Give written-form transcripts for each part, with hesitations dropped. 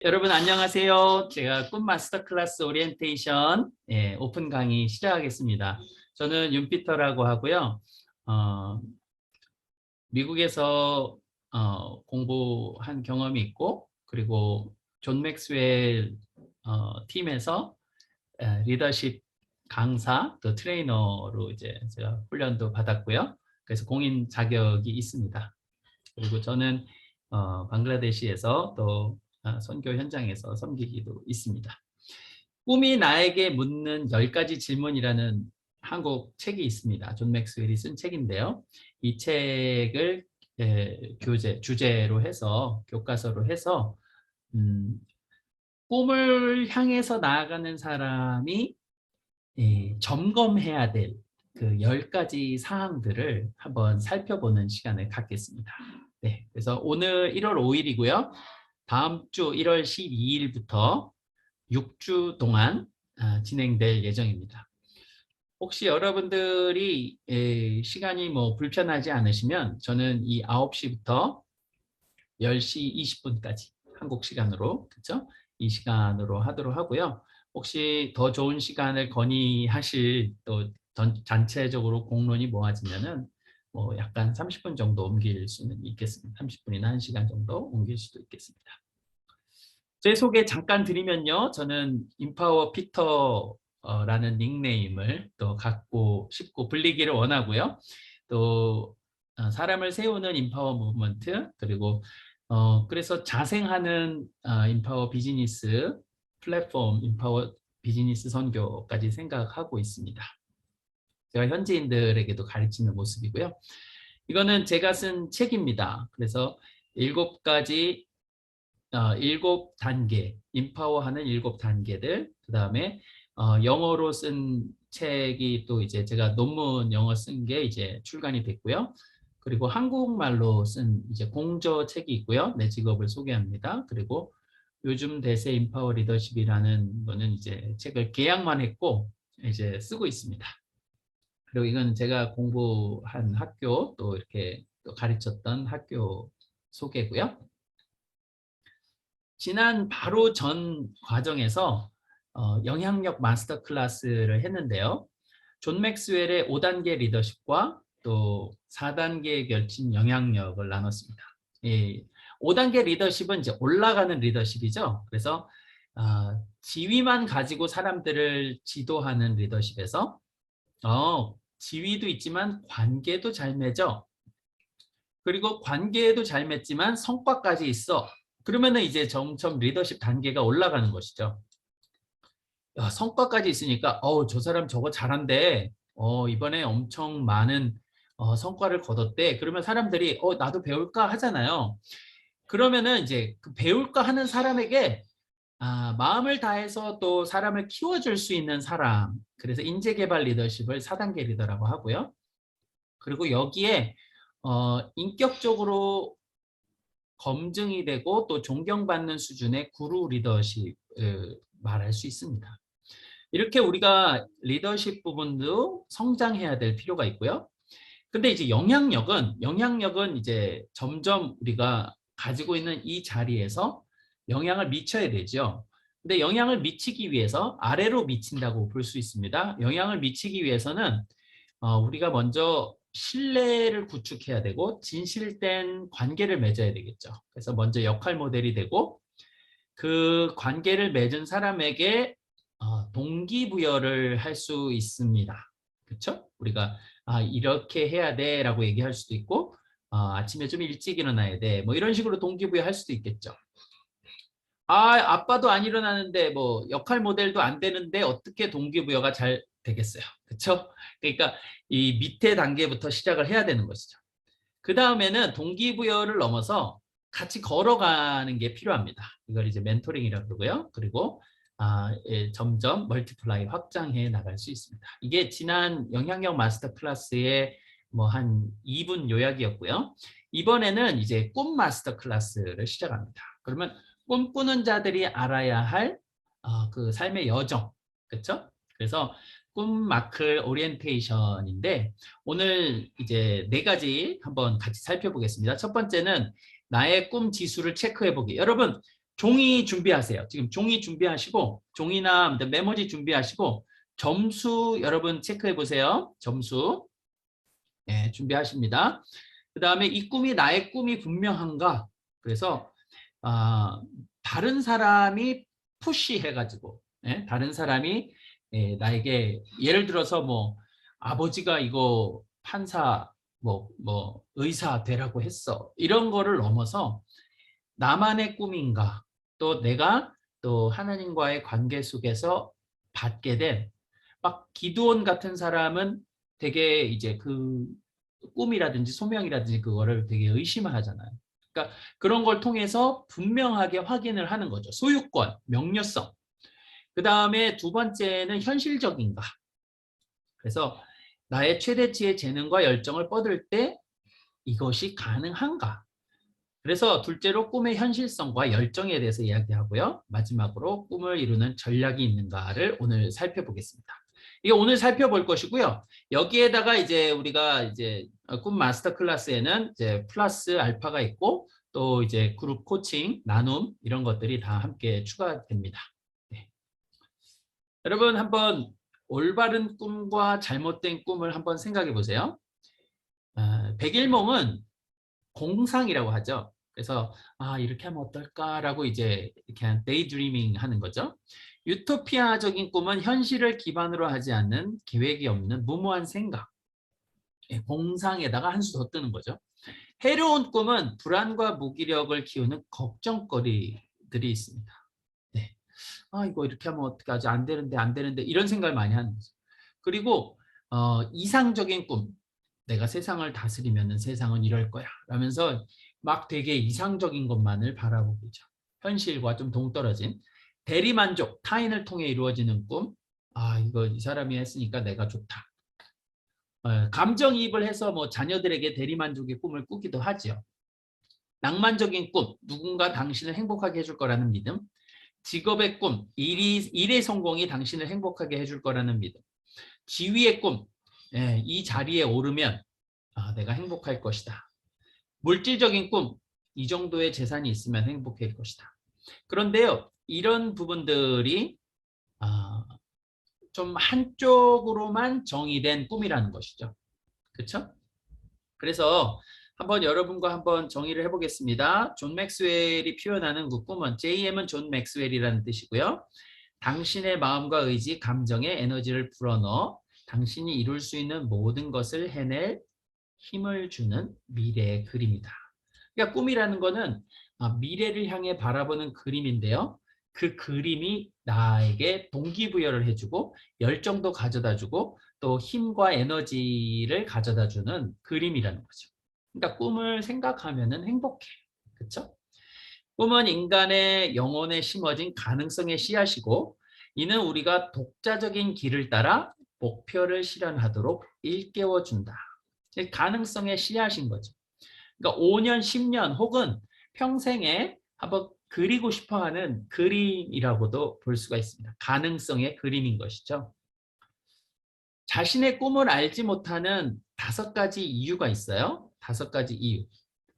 여러분 안녕하세요. 제가 꿈 마스터 클래스 오리엔테이션 오픈 강의 시작하겠습니다. 저는 윤피터라고 하고요. 어, 미국에서 공부한 경험이 있고 그리고 존 맥스웰 팀에서 리더십 강사 또 트레이너로 이제 제가 훈련도 받았고요. 그래서 공인 자격이 있습니다. 그리고 저는 방글라데시에서 또 선교 현장에서 섬기기도 있습니다. 꿈이 나에게 묻는 10가지 질문이라는 한국 책이 있습니다. 존 맥스웰이 쓴 책인데요. 이 책을 주제로 해서 교과서로 해서 꿈을 향해서 나아가는 사람이 점검해야 될 그 10가지 사항들을 한번 살펴보는 시간을 갖겠습니다. 네, 그래서 오늘 1월 5일이고요. 다음 주 1월 12일부터 6주 동안 진행될 예정입니다. 혹시 여러분들이 시간이 뭐 불편하지 않으시면 저는 이 9시부터 10시 20분까지 한국 시간으로 그렇죠? 이 시간으로 하도록 하고요. 혹시 더 좋은 시간을 건의하실 또 전체적으로 공론이 모아지면은 뭐 약간 30분 정도 옮길 수는 있겠습니다. 30분이나 1시간 정도 옮길 수도 있겠습니다. 제 소개 잠깐 드리면요. 저는 임파워 피터라는 닉네임을 또 갖고 싶고 불리기를 원하고요. 또 사람을 세우는 임파워 무브먼트 그리고 그래서 자생하는 임파워 비즈니스 플랫폼 임파워 비즈니스 선교까지 생각하고 있습니다. 제가 현지인들에게도 가르치는 모습이고요. 이거는 제가 쓴 책입니다. 그래서 7가지 7단계, 임파워하는 7단계들, 그 다음에 영어로 쓴 책이 또 이제 제가 논문 영어 쓴 게 이제 출간이 됐고요. 그리고 한국말로 쓴 이제 공저 책이 있고요. 내 직업을 소개합니다. 그리고 요즘 대세 임파워 리더십이라는 거는 이제 책을 개양만 했고 이제 쓰고 있습니다. 그리고 이건 제가 공부한 학교 또 이렇게 또 가르쳤던 학교 소개고요. 지난 바로 전 과정에서 영향력 마스터 클래스를 했는데요. 존 맥스웰의 5단계 리더십과 또 4단계의 결친 영향력을 나눴습니다. 5단계 리더십은 이제 올라가는 리더십이죠. 그래서 지위만 가지고 사람들을 지도하는 리더십에서 지위도 있지만 관계도 잘 맺어. 그리고 관계도 잘 맺지만 성과까지 있어. 그러면은 이제 점점 리더십 단계가 올라가는 것이죠. 성과까지 있으니까 저 사람 저거 잘한대. 이번에 엄청 많은 성과를 거뒀대. 그러면 사람들이 나도 배울까 하잖아요. 그러면은 이제 그 배울까 하는 사람에게 마음을 다해서 또 사람을 키워줄 수 있는 사람. 그래서 인재개발 리더십을 4단계 리더라고 하고요. 그리고 여기에 인격적으로 검증이 되고 또 존경받는 수준의 구루 리더십을 말할 수 있습니다. 이렇게 우리가 리더십 부분도 성장해야 될 필요가 있고요. 근데 이제 영향력은 이제 점점 우리가 가지고 있는 이 자리에서 영향을 미쳐야 되죠. 근데 영향을 미치기 위해서 아래로 미친다고 볼 수 있습니다. 영향을 미치기 위해서는 우리가 먼저 신뢰를 구축해야 되고 진실된 관계를 맺어야 되겠죠. 그래서 먼저 역할 모델이 되고 그 관계를 맺은 사람에게 동기부여를 할 수 있습니다. 그렇죠? 우리가 이렇게 해야 돼 라고 얘기할 수도 있고 아침에 좀 일찍 일어나야 돼 뭐 이런 식으로 동기부여 할 수도 있겠죠. 아빠도 안 일어나는데 뭐 역할 모델도 안 되는데 어떻게 동기부여가 잘 되겠어요. 그렇죠? 그러니까 이 밑에 단계부터 시작을 해야 되는 것이죠. 그 다음에는 동기부여를 넘어서 같이 걸어가는 게 필요합니다. 이걸 이제 멘토링이라고 그러고요. 그리고 점점 멀티플라이 확장해 나갈 수 있습니다. 이게 지난 영향력 마스터 클래스의 뭐 한 2분 요약이었고요. 이번에는 이제 꿈 마스터 클래스를 시작합니다. 그러면 꿈꾸는 자들이 알아야 할 그 삶의 여정, 그렇죠? 그래서 꿈 마크 오리엔테이션인데 오늘 이제 4가지 한번 같이 살펴보겠습니다. 첫 번째는 나의 꿈 지수를 체크해 보기. 여러분 종이 준비하세요. 지금 종이 준비하시고 종이나 메모지 준비하시고 점수 여러분 체크해 보세요. 점수 네, 준비하십니다. 그 다음에 이 꿈이 나의 꿈이 분명한가? 그래서 다른 사람이 푸시해가지고 다른 사람이 나에게 예를 들어서 뭐 아버지가 이거 판사 뭐 의사 되라고 했어. 이런 거를 넘어서 나만의 꿈인가? 또 내가 또 하나님과의 관계 속에서 받게 된 막 기드온 같은 사람은 되게 이제 그 꿈이라든지 소명이라든지 그거를 되게 의심을 하잖아요. 그러니까 그런 걸 통해서 분명하게 확인을 하는 거죠. 소유권, 명료성. 그 다음에 두 번째는 현실적인가. 그래서 나의 최대치의 재능과 열정을 뻗을 때 이것이 가능한가. 그래서 둘째로 꿈의 현실성과 열정에 대해서 이야기하고요. 마지막으로 꿈을 이루는 전략이 있는가를 오늘 살펴보겠습니다. 이게 오늘 살펴볼 것이고요. 여기에다가 이제 우리가 이제 꿈 마스터 클래스에는 이제 플러스 알파가 있고 또 이제 그룹 코칭, 나눔 이런 것들이 다 함께 추가됩니다. 네. 여러분 한번 올바른 꿈과 잘못된 꿈을 한번 생각해 보세요. 백일몽은 공상이라고 하죠. 그래서 이렇게 하면 어떨까라고 이제 이렇게 데이드리밍 하는 거죠. 유토피아적인 꿈은 현실을 기반으로 하지 않는 계획이 없는 무모한 생각. 공상에다가 한 수 더 뜨는 거죠. 해로운 꿈은 불안과 무기력을 키우는 걱정거리들이 있습니다. 네. 이거 이렇게 하면 어떡하지? 안 되는데 이런 생각을 많이 하는 거죠. 그리고 이상적인 꿈. 내가 세상을 다스리면 세상은 이럴 거야 라면서 막 되게 이상적인 것만을 바라보고 있죠. 현실과 좀 동떨어진 대리만족, 타인을 통해 이루어지는 꿈. 이거 이 사람이 했으니까 내가 좋다. 감정이입을 해서 뭐 자녀들에게 대리만족의 꿈을 꾸기도 하죠. 낭만적인 꿈, 누군가 당신을 행복하게 해줄 거라는 믿음. 직업의 꿈, 일의 성공이 당신을 행복하게 해줄 거라는 믿음. 지위의 꿈, 이 자리에 오르면 내가 행복할 것이다. 물질적인 꿈, 이 정도의 재산이 있으면 행복할 것이다. 그런데요, 이런 부분들이 좀 한쪽으로만 정의된 꿈이라는 것이죠. 그렇죠? 그래서 한번 여러분과 한번 정의를 해보겠습니다. 존 맥스웰이 표현하는 그 꿈은 JM은 존 맥스웰이라는 뜻이고요. 당신의 마음과 의지, 감정에 에너지를 불어넣어 당신이 이룰 수 있는 모든 것을 해낼 힘을 주는 미래의 그림이다. 그러니까 꿈이라는 거는 미래를 향해 바라보는 그림인데요. 그 그림이 나에게 동기부여를 해주고 열정도 가져다주고 또 힘과 에너지를 가져다주는 그림이라는 거죠. 그러니까 꿈을 생각하면 행복해. 그렇죠? 꿈은 인간의 영혼에 심어진 가능성의 씨앗이고 이는 우리가 독자적인 길을 따라 목표를 실현하도록 일깨워준다. 가능성의 씨앗인 거죠. 그러니까 5년, 10년 혹은 평생에 한번 그리고 싶어하는 그림이라고도 볼 수가 있습니다. 가능성의 그림인 것이죠. 자신의 꿈을 알지 못하는 5가지 이유가 있어요. 5가지 이유.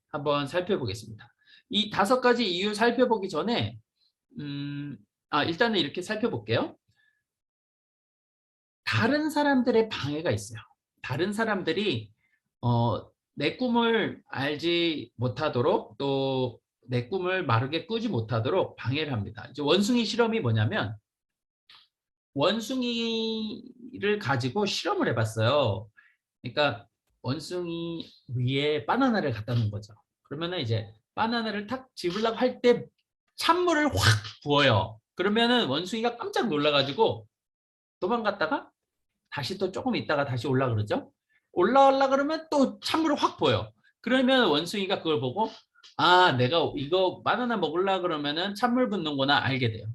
한번 살펴보겠습니다. 이 5가지 이유 살펴보기 전에 일단은 이렇게 살펴볼게요. 다른 사람들의 방해가 있어요. 다른 사람들이 내 꿈을 알지 못하도록 또 내 꿈을 마르게 꾸지 못하도록 방해를 합니다. 이제 원숭이 실험이 뭐냐면 원숭이를 가지고 실험을 해봤어요. 그러니까 원숭이 위에 바나나를 갖다 놓은 거죠. 그러면은 이제 바나나를 탁 집으려고 할 때 찬물을 확 부어요. 그러면은 원숭이가 깜짝 놀라가지고 도망갔다가 다시 또 조금 있다가 다시 올라 그러죠. 올라가려 그러면 또 찬물을 확 부어요. 그러면 원숭이가 그걸 보고 내가 이거 바나나 먹으려 그러면은 찬물 붓는구나 알게 돼요.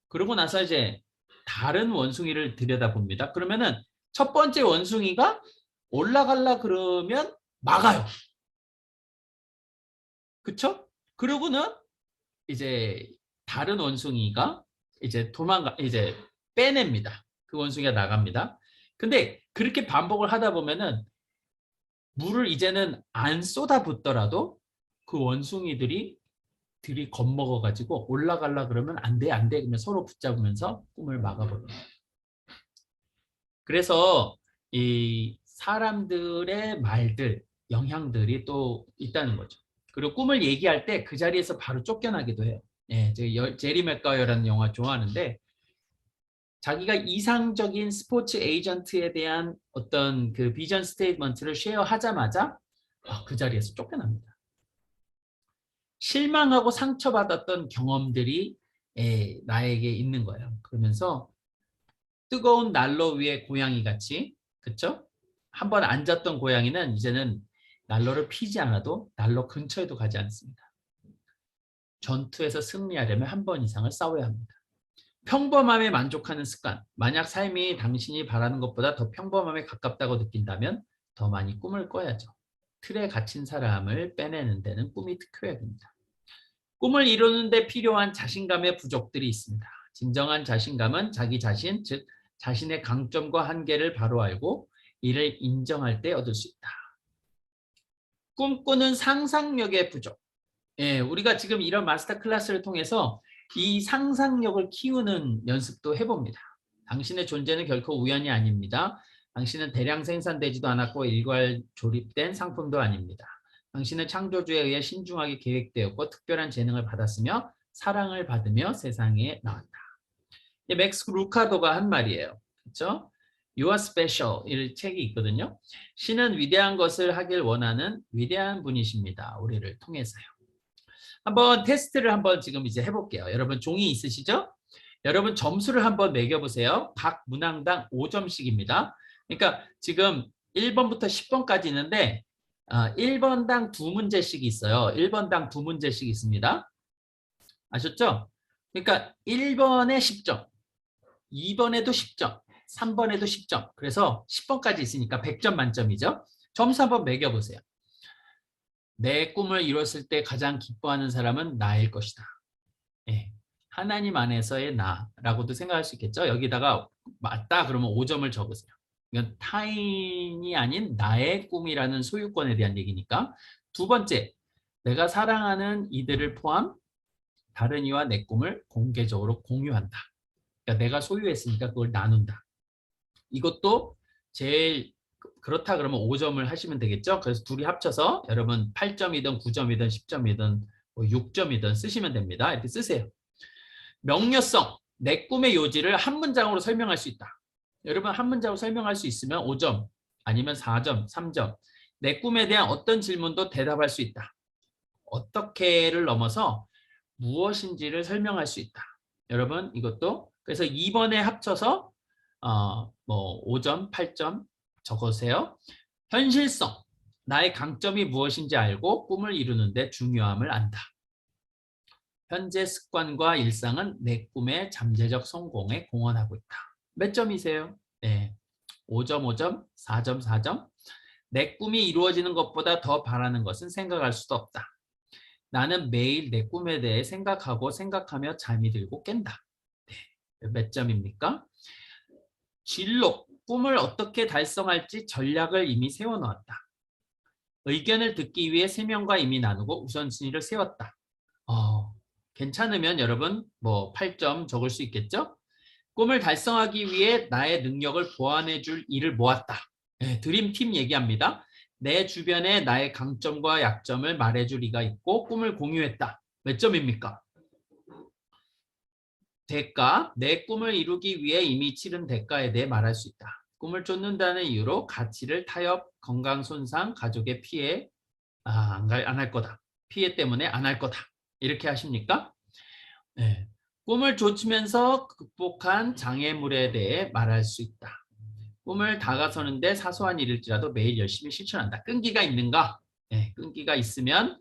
그러고 나서 이제 다른 원숭이를 들여다봅니다. 그러면은 첫 번째 원숭이가 올라가려 그러면 막아요. 그쵸? 그러고는 이제 다른 원숭이가 이제 이제 빼냅니다. 그 원숭이가 나갑니다. 근데 그렇게 반복을 하다 보면은 물을 이제는 안 쏟아붓더라도 그 원숭이들이 들이 겁먹어가지고 올라가려 그러면 안 돼, 안 돼. 그러면 서로 붙잡으면서 꿈을 막아버려요. 그래서 이 사람들의 말들, 영향들이 또 있다는 거죠. 그리고 꿈을 얘기할 때 그 자리에서 바로 쫓겨나기도 해요. 예, 제리 맥가이어라는 영화 좋아하는데 자기가 이상적인 스포츠 에이전트에 대한 어떤 그 비전 스테이트먼트를 쉐어하자마자 그 자리에서 쫓겨납니다. 실망하고 상처받았던 경험들이 나에게 있는 거예요. 그러면서 뜨거운 난로 위에 고양이 같이, 그쵸? 한번 앉았던 고양이는 이제는 난로를 피지 않아도 난로 근처에도 가지 않습니다. 전투에서 승리하려면 한 번 이상을 싸워야 합니다. 평범함에 만족하는 습관. 만약 삶이 당신이 바라는 것보다 더 평범함에 가깝다고 느낀다면 더 많이 꿈을 꿔야죠. 틀에 갇힌 사람을 빼내는 데는 꿈이 특효약입니다. 꿈을 이루는 데 필요한 자신감의 부족들이 있습니다. 진정한 자신감은 자기 자신, 즉 자신의 강점과 한계를 바로 알고 이를 인정할 때 얻을 수 있다. 꿈꾸는 상상력의 부족. 예, 우리가 지금 이런 마스터 클래스를 통해서 이 상상력을 키우는 연습도 해봅니다. 당신의 존재는 결코 우연이 아닙니다. 당신은 대량 생산되지도 않았고 일괄 조립된 상품도 아닙니다. 당신은 창조주에 의해 신중하게 계획되었고 특별한 재능을 받았으며 사랑을 받으며 세상에 나왔다. 맥스 루카도가 한 말이에요. 그렇죠? You are special 이 책이 있거든요. 신은 위대한 것을 하길 원하는 위대한 분이십니다. 우리를 통해서요. 한번 테스트를 한번 지금 이제 해볼게요. 여러분 종이 있으시죠? 여러분 점수를 한번 매겨보세요. 각 문항당 5점씩입니다. 그러니까 지금 1번부터 10번까지 있는데 1번당 2문제씩 있어요. 1번당 2문제씩 있습니다. 아셨죠? 그러니까 1번에 10점, 2번에도 10점, 3번에도 10점. 그래서 10번까지 있으니까 100점 만점이죠. 점수 한번 매겨보세요. 내 꿈을 이뤘을 때 가장 기뻐하는 사람은 나일 것이다. 예. 하나님 안에서의 나라고도 생각할 수 있겠죠. 여기다가 맞다 그러면 5점을 적으세요. 이건 타인이 아닌 나의 꿈이라는 소유권에 대한 얘기니까. 두 번째, 내가 사랑하는 이들을 포함 다른 이와 내 꿈을 공개적으로 공유한다. 그러니까 내가 소유했으니까 그걸 나눈다. 이것도 제일 그렇다 그러면 5점을 하시면 되겠죠. 그래서 둘이 합쳐서 여러분 8점이든 9점이든 10점이든 6점이든 쓰시면 됩니다. 이렇게 쓰세요. 명료성, 내 꿈의 요지를 한 문장으로 설명할 수 있다. 여러분 한 문장으로 설명할 수 있으면 5점, 아니면 4점, 3점. 내 꿈에 대한 어떤 질문도 대답할 수 있다. 어떻게를 넘어서 무엇인지를 설명할 수 있다. 여러분 이것도 그래서 2번에 합쳐서 5점, 8점 적으세요. 현실성, 나의 강점이 무엇인지 알고 꿈을 이루는 데 중요함을 안다. 현재 습관과 일상은 내 꿈의 잠재적 성공에 공헌하고 있다. 몇 점이세요? 네, 5점, 5점, 4점, 4점. 내 꿈이 이루어지는 것보다 더 바라는 것은 생각할 수도 없다. 나는 매일 내 꿈에 대해 생각하며 잠이 들고 깬다. 네, 몇 점입니까? 진로, 꿈을 어떻게 달성할지 전략을 이미 세워놓았다. 의견을 듣기 위해 3명과 이미 나누고 우선순위를 세웠다. 괜찮으면 여러분 8점 적을 수 있겠죠? 꿈을 달성하기 위해 나의 능력을 보완해 줄 일을 모았다. 네, 드림팀 얘기합니다. 내 주변에 나의 강점과 약점을 말해줄 이가 있고 꿈을 공유했다. 몇 점입니까? 대가, 내 꿈을 이루기 위해 이미 치른 대가에 대해 말할 수 있다. 꿈을 쫓는다는 이유로 가치를 타협, 건강 손상, 가족의 피해 안 할 거다. 피해 때문에 안 할 거다. 이렇게 하십니까? 네. 꿈을 좇으면서 극복한 장애물에 대해 말할 수 있다. 꿈을 다가서는데 사소한 일일지라도 매일 열심히 실천한다. 끈기가 있는가? 네, 끈기가 있으면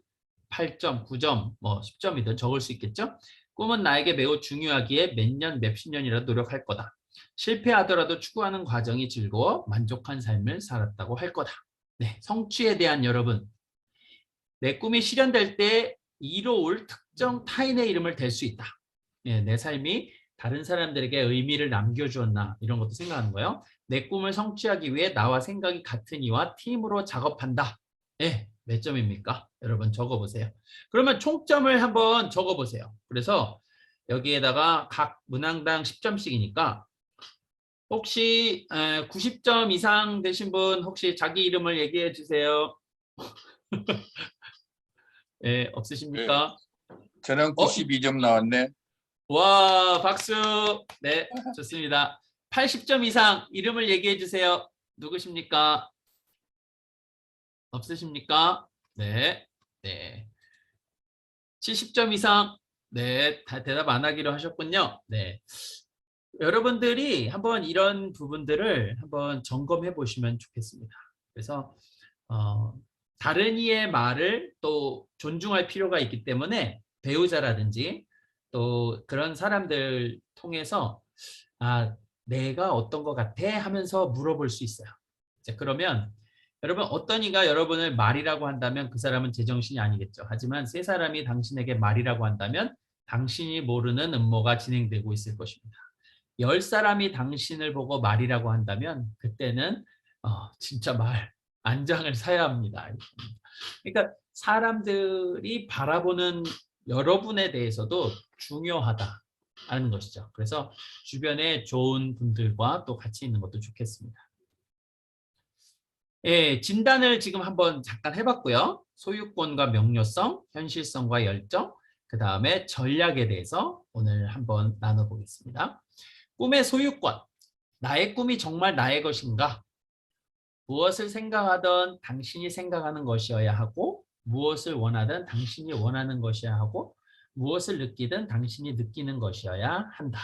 8점, 9점, 10점이든 적을 수 있겠죠? 꿈은 나에게 매우 중요하기에 몇 년, 몇십 년이라도 노력할 거다. 실패하더라도 추구하는 과정이 즐거워 만족한 삶을 살았다고 할 거다. 네, 성취에 대한 여러분, 내 꿈이 실현될 때 이로울 특정 타인의 이름을 댈 수 있다. 네, 내 삶이 다른 사람들에게 의미를 남겨주었나 이런 것도 생각하는 거예요. 내 꿈을 성취하기 위해 나와 생각이 같은 이와 팀으로 작업한다. 네, 몇 점입니까? 여러분 적어보세요. 그러면 총점을 한번 적어보세요. 그래서 여기에다가 각 문항당 10점씩이니까 혹시 90점 이상 되신 분 혹시 자기 이름을 얘기해 주세요. 예, 네, 없으십니까? 저는 어, 92점 나왔네. 와, 박수. 네, 좋습니다. 80점 이상 이름을 얘기해 주세요. 누구십니까? 없으십니까? 네, 네. 70점 이상. 네, 다 대답 안 하기로 하셨군요. 네. 여러분들이 한번 이런 부분들을 한번 점검해 보시면 좋겠습니다. 그래서 어, 다른 이의 말을 또 존중할 필요가 있기 때문에 배우자라든지 또 그런 사람들 통해서 아, 내가 어떤 것 같아 하면서 물어볼 수 있어요. 자, 그러면 여러분 어떤 이가 여러분을 말이라고 한다면 그 사람은 제정신이 아니겠죠. 하지만 세 사람이 당신에게 말이라고 한다면 당신이 모르는 음모가 진행되고 있을 것입니다. 10사람이 당신을 보고 말이라고 한다면 그때는 진짜 말 안장을 사야 합니다. 그러니까 사람들이 바라보는 여러분에 대해서도 중요하다는 것이죠. 그래서 주변에 좋은 분들과 또 같이 있는 것도 좋겠습니다. 예, 진단을 지금 한번 잠깐 해봤고요. 소유권과 명료성, 현실성과 열정, 그 다음에 전략에 대해서 오늘 한번 나눠보겠습니다. 꿈의 소유권, 나의 꿈이 정말 나의 것인가? 무엇을 생각하던 당신이 생각하는 것이어야 하고 무엇을 원하든 당신이 원하는 것이어야 하고 무엇을 느끼든 당신이 느끼는 것이어야 한다.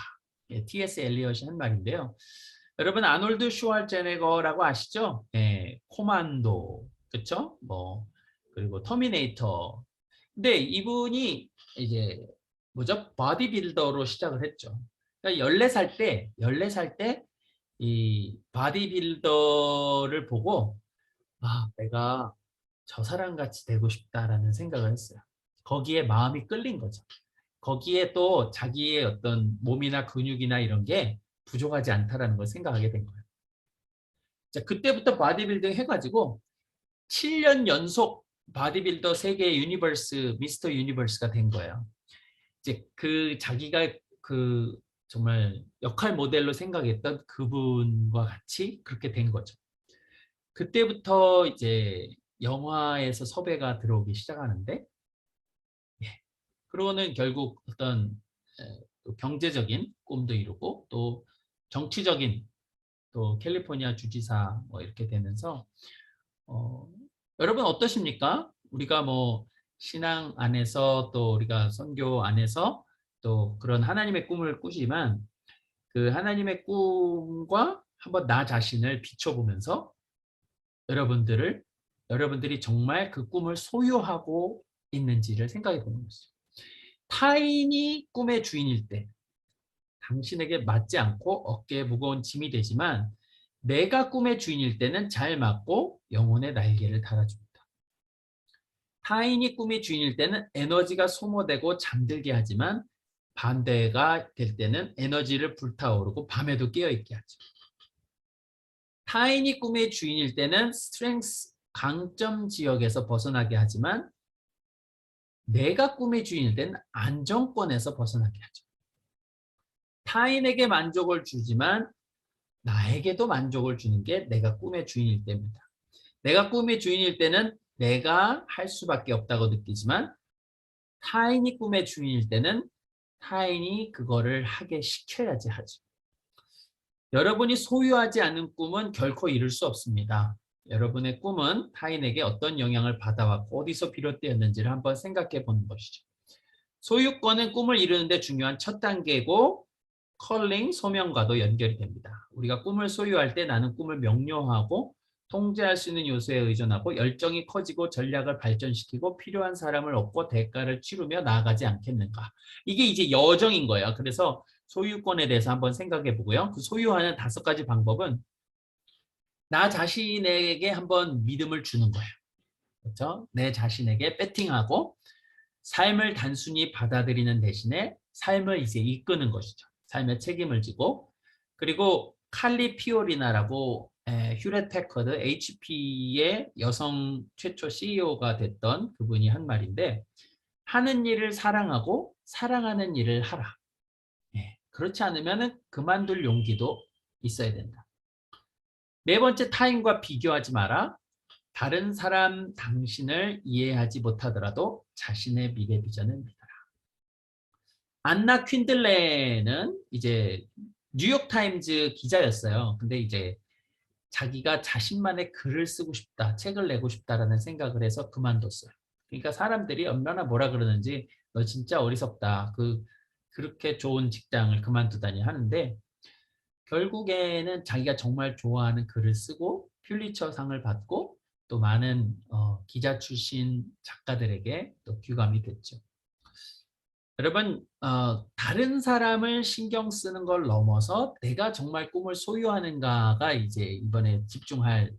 예, T.S. 엘리엇이 한 말인데요. 여러분 아놀드 슈왈제네거라고 아시죠? 예, 코만도, 그렇죠? 뭐 그리고 터미네이터. 근데 이분이 이제 뭐죠? 바디빌더로 시작을 했죠. 그러니까 14살 때 이 바디빌더를 보고 아, 내가 저 사람 같이 되고 싶다라는 생각을 했어요. 거기에 마음이 끌린 거죠. 거기에 또 자기의 어떤 몸이나 근육이나 이런 게 부족하지 않다라는 걸 생각하게 된 거예요. 자, 그때부터 바디빌딩 해가지고 7년 연속 바디빌더 세계 유니버스 미스터 유니버스가 된 거예요. 이제 그 자기가 그 정말 역할 모델로 생각했던 그분과 같이 그렇게 된 거죠. 그때부터 이제 영화에서 섭외가 들어오기 시작하는데, 예. 그러고는 결국 어떤 또 경제적인 꿈도 이루고 또 정치적인 또 캘리포니아 주지사 뭐 이렇게 되면서 어, 여러분 어떠십니까? 우리가 뭐 신앙 안에서 또 우리가 선교 안에서 또 그런 하나님의 꿈을 꾸지만 그 하나님의 꿈과 한번 나 자신을 비춰보면서 여러분들이 정말 그 꿈을 소유하고 있는지를 생각해 보는 것이죠. 타인이 꿈의 주인일 때 당신에게 맞지 않고 어깨에 무거운 짐이 되지만 내가 꿈의 주인일 때는 잘 맞고 영혼의 날개를 달아줍니다. 타인이 꿈의 주인일 때는 에너지가 소모되고 잠들게 하지만 반대가 될 때는 에너지를 불타오르고 밤에도 깨어있게 하죠. 타인이 꿈의 주인일 때는 스트렝스, 강점 지역에서 벗어나게 하지만 내가 꿈의 주인일 때는 안정권에서 벗어나게 하죠. 타인에게 만족을 주지만 나에게도 만족을 주는 게 내가 꿈의 주인일 때입니다. 내가 꿈의 주인일 때는 내가 할 수밖에 없다고 느끼지만 타인이 꿈의 주인일 때는 타인이 그거를 하게 시켜야지 하죠. 여러분이 소유하지 않은 꿈은 결코 이룰 수 없습니다. 여러분의 꿈은 타인에게 어떤 영향을 받아왔고 어디서 비롯되었는지를 한번 생각해 보는 것이죠. 소유권은 꿈을 이루는 데 중요한 첫 단계고 컬링, 소명과도 연결이 됩니다. 우리가 꿈을 소유할 때 나는 꿈을 명료하고 통제할 수 있는 요소에 의존하고 열정이 커지고 전략을 발전시키고 필요한 사람을 얻고 대가를 치르며 나아가지 않겠는가. 이게 이제 여정인 거예요. 그래서 소유권에 대해서 한번 생각해 보고요. 그 소유하는 5가지 방법은 나 자신에게 한번 믿음을 주는 거예요. 그렇죠? 내 자신에게 배팅하고 삶을 단순히 받아들이는 대신에 삶을 이제 이끄는 것이죠. 삶의 책임을 지고 그리고 칼리 피오리나라고 휴렛 패커드 HP의 여성 최초 CEO가 됐던 그분이 한 말인데 하는 일을 사랑하고 사랑하는 일을 하라. 그렇지 않으면 그만둘 용기도 있어야 된다. 네 번째, 타인과 비교하지 마라. 다른 사람 당신을 이해하지 못하더라도 자신의 미래 비전을 믿어라. 안나 퀸들레는 이제 뉴욕타임즈 기자였어요. 근데 이제 자기가 자신만의 글을 쓰고 싶다, 책을 내고 싶다라는 생각을 해서 그만뒀어요. 그러니까 사람들이 얼마나 뭐라 그러는지 너 진짜 어리석다. 그렇게 좋은 직장을 그만두다니 하는데 결국에는 자기가 정말 좋아하는 글을 쓰고 퓰리처상을 받고 또 많은 기자 출신 작가들에게 또 귀감이 됐죠. 여러분, 다른 사람을 신경 쓰는 걸 넘어서 내가 정말 꿈을 소유하는가가 이제 이번에 집중할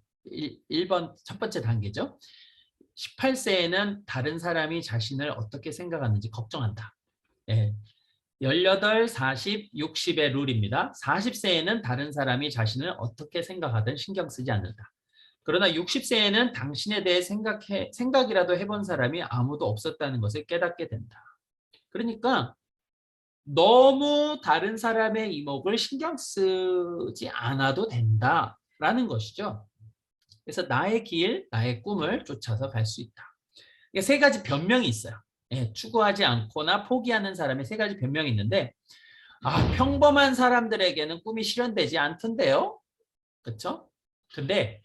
1번 첫 번째 단계죠. 18세에는 다른 사람이 자신을 어떻게 생각하는지 걱정한다. 18, 40, 60의 룰입니다. 40세에는 다른 사람이 자신을 어떻게 생각하든 신경 쓰지 않는다. 그러나 60세에는 당신에 대해 생각이라도 해본 사람이 아무도 없었다는 것을 깨닫게 된다. 그러니까 너무 다른 사람의 이목을 신경 쓰지 않아도 된다라는 것이죠. 그래서 나의 길, 나의 꿈을 쫓아서 갈 수 있다. 이게 세 가지 변명이 있어요. 추구하지 않거나 포기하는 사람의 세 가지 변명이 있는데 평범한 사람들에게는 꿈이 실현되지 않던데요. 그렇죠? 근데